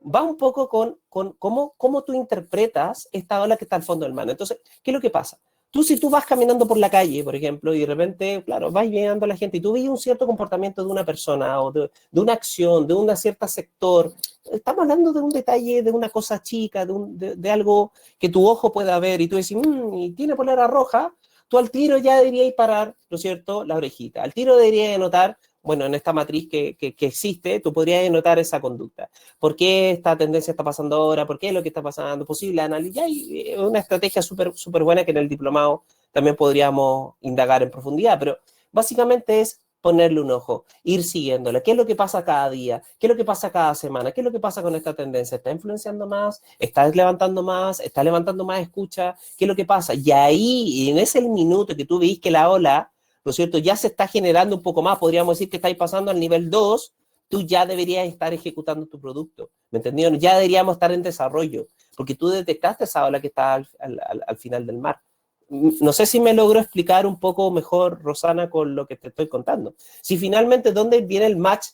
va un poco con cómo tú interpretas esta ola que está al fondo del mar. Entonces, ¿qué es lo que pasa? Si tú vas caminando por la calle, por ejemplo, y de repente, claro, vas viendo a la gente y tú ves un cierto comportamiento de una persona o de una acción, de un cierto sector, estamos hablando de un detalle, de una cosa chica, de algo que tu ojo pueda ver y tú decís, y tiene polera roja, tú al tiro ya deberías parar, ¿no es cierto?, la orejita. Al tiro deberías notar, bueno, en esta matriz que existe, tú podrías notar esa conducta. ¿Por qué esta tendencia está pasando ahora? ¿Por qué es lo que está pasando? Posible análisis. Ya hay una estrategia súper buena que en el diplomado también podríamos indagar en profundidad, pero básicamente es ponerle un ojo, ir siguiéndola. ¿Qué es lo que pasa cada día? ¿Qué es lo que pasa cada semana? ¿Qué es lo que pasa con esta tendencia? ¿Está influenciando más? ¿Está levantando más? ¿Está levantando más escucha? ¿Qué es lo que pasa? Y ahí, en ese minuto que tú veis que la ola, ¿no es cierto?, ya se está generando un poco más, podríamos decir que estáis pasando al nivel 2, tú ya deberías estar ejecutando tu producto, ¿me entendieron? Ya deberíamos estar en desarrollo, porque tú detectaste esa ola que está al final del mar. No sé si me logro explicar un poco mejor, Rosana, con lo que te estoy contando. Si finalmente, ¿dónde viene el match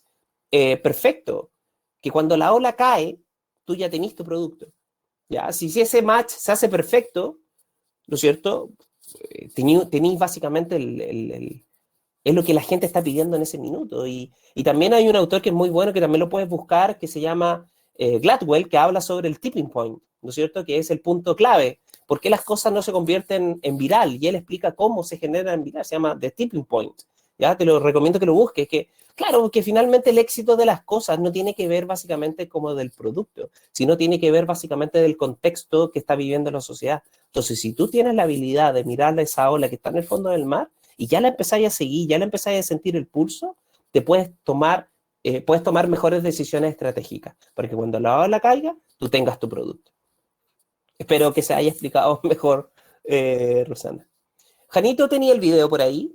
perfecto? Que cuando la ola cae, tú ya tenés tu producto. ¿Ya? Si ese match se hace perfecto, ¿no es cierto? Tenéis básicamente es lo que la gente está pidiendo en ese minuto. Y también hay un autor que es muy bueno, que también lo puedes buscar, que se llama Gladwell, que habla sobre el tipping point, ¿no es cierto? Que es el punto clave. ¿Por qué las cosas no se convierten en viral? Y él explica cómo se genera en viral. Se llama The Tipping Point. ¿Ya? Te lo recomiendo que lo busques. Que, claro, que finalmente el éxito de las cosas no tiene que ver básicamente como del producto, sino tiene que ver básicamente del contexto que está viviendo la sociedad. Entonces, si tú tienes la habilidad de mirar esa ola que está en el fondo del mar, y ya la empezáis a seguir, ya la empezáis a sentir el pulso, te puedes tomar mejores decisiones estratégicas, para que cuando la ola caiga, tú tengas tu producto. Espero que se haya explicado mejor, Rosana. Janito, ¿tenía el video por ahí?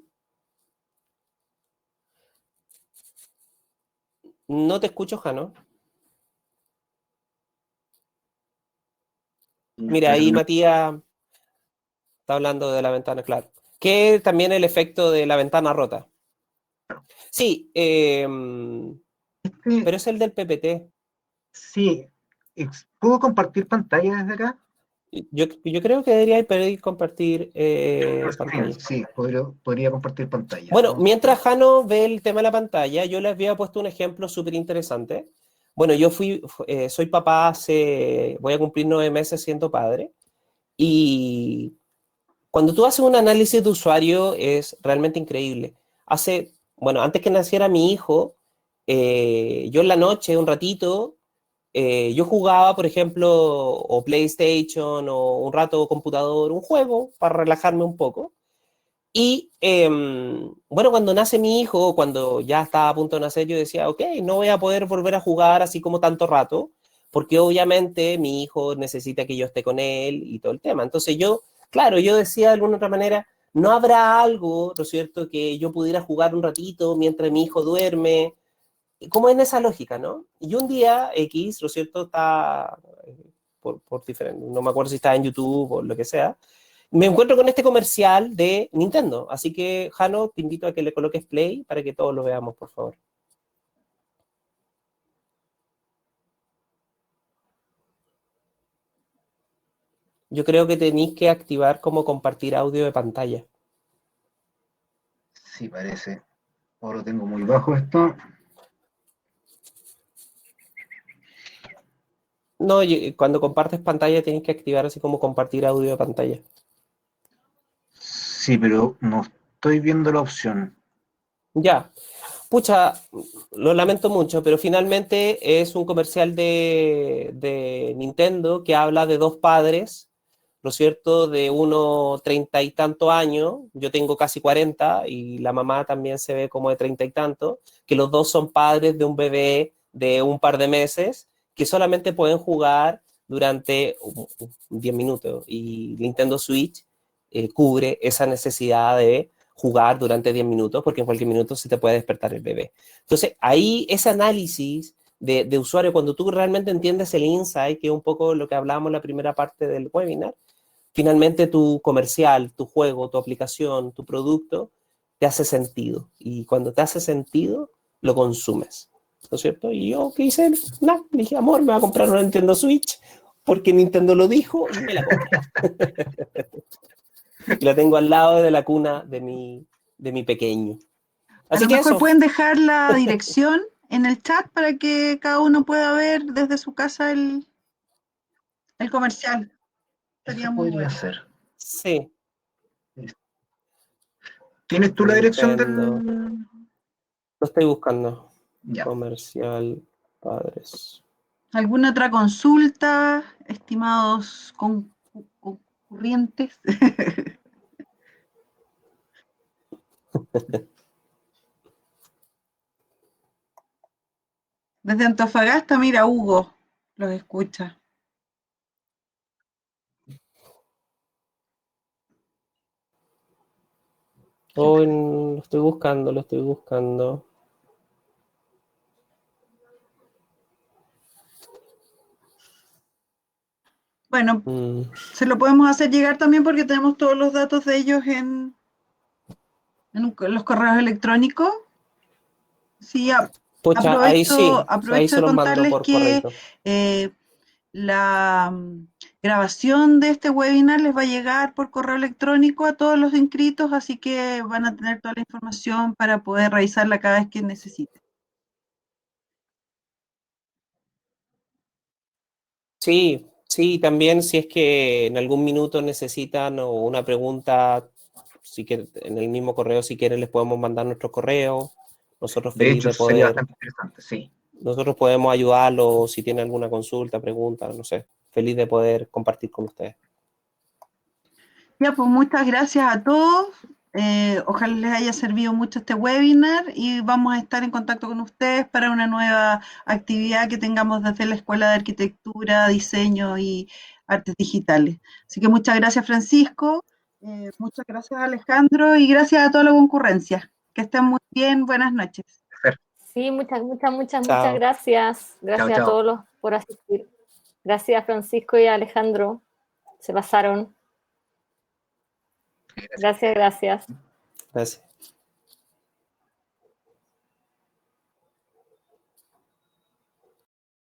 No te escucho, Jano. Mira, ahí Matías está hablando de la ventana, claro. Que también el efecto de la ventana rota. Sí, pero es el del PPT. Sí, ¿puedo compartir pantalla desde acá? Yo creo que debería poder compartir pantalla. Sí, podría compartir pantalla. Bueno, mientras Jano ve el tema de la pantalla, yo les había puesto un ejemplo súper interesante. Bueno, yo soy papá voy a cumplir 9 meses siendo padre. Y cuando tú haces un análisis de usuario es realmente increíble. Bueno, antes que naciera mi hijo, yo en la noche, un ratito, yo jugaba, por ejemplo, o PlayStation o un rato computador, un juego para relajarme un poco. Y bueno, cuando nace mi hijo, cuando ya estaba a punto de nacer, yo decía, ok, no voy a poder volver a jugar así como tanto rato, porque obviamente mi hijo necesita que yo esté con él y todo el tema. Entonces claro, yo decía de alguna otra manera, no habrá algo, ¿no es cierto?, que yo pudiera jugar un ratito mientras mi hijo duerme, como en esa lógica, ¿no? Y un día X, ¿no es cierto?, está por diferente, no me acuerdo si está en YouTube o lo que sea, me encuentro con este comercial de Nintendo. Así que, Jano, te invito a que le coloques play para que todos lo veamos, por favor. Yo creo que tenéis que activar como compartir audio de pantalla. Sí, parece. Ahora lo tengo muy bajo esto. No, cuando compartes pantalla tienes que activar así como compartir audio de pantalla. Sí, pero no estoy viendo la opción. Ya. Pucha, lo lamento mucho, pero finalmente es un comercial de Nintendo que habla de dos padres, ¿no es cierto? De uno 30 y tanto años, yo tengo casi 40 y la mamá también se ve como de 30 y tanto, que los dos son padres de un bebé de un par de meses que solamente pueden jugar durante 10 minutos y Nintendo Switch cubre esa necesidad de jugar durante 10 minutos, porque en cualquier minuto se te puede despertar el bebé. Entonces, ahí ese análisis de usuario, cuando tú realmente entiendes el insight, que es un poco lo que hablábamos en la primera parte del webinar, finalmente tu comercial, tu juego, tu aplicación, tu producto, te hace sentido. Y cuando te hace sentido, lo consumes. ¿No es cierto? Y yo, ¿qué hice? Nada, dije, amor, me voy a comprar una Nintendo Switch, porque Nintendo lo dijo y me la compré. Y la tengo al lado de la cuna de mi pequeño. A Así lo que mejor eso. pueden dejar la dirección en el chat para que cada uno pueda ver desde su casa el comercial. Sería Eso muy podría bueno. ser. Sí. ¿Tienes tú la dirección Nintendo. del...? Lo estoy buscando. Ya. Comercial padres. ¿Alguna otra consulta, estimados concurrientes? Desde Antofagasta, mira, Hugo los escucha. Oh, lo estoy buscando, lo estoy buscando. Bueno, se lo podemos hacer llegar también porque tenemos todos los datos de ellos en los correos electrónicos. Sí, Pucha, ahí sí, ahí aprovecho se de los mando contarles por que correo. la grabación de este webinar les va a llegar por correo electrónico a todos los inscritos, así que van a tener toda la información para poder revisarla cada vez que necesiten. Sí, sí, también si es que en algún minuto necesitan o una pregunta, si quieren, en el mismo correo, si quieren, les podemos mandar nuestro correo. Nosotros De feliz hecho, de sería poder, bastante interesante, sí. nosotros podemos ayudarlos si tienen alguna consulta, pregunta, no sé, feliz de poder compartir con ustedes. Ya, pues muchas gracias a todos. Ojalá les haya servido mucho este webinar y vamos a estar en contacto con ustedes para una nueva actividad que tengamos desde la Escuela de Arquitectura, Diseño y Artes Digitales. Así que muchas gracias, Francisco, muchas gracias, Alejandro, y gracias a toda la concurrencia. Que estén muy bien, buenas noches. Sí, muchas Chao. gracias. Chao, Gracias a chao. todos por asistir. Gracias, Francisco y Alejandro. Se pasaron. Gracias. Gracias. Gracias.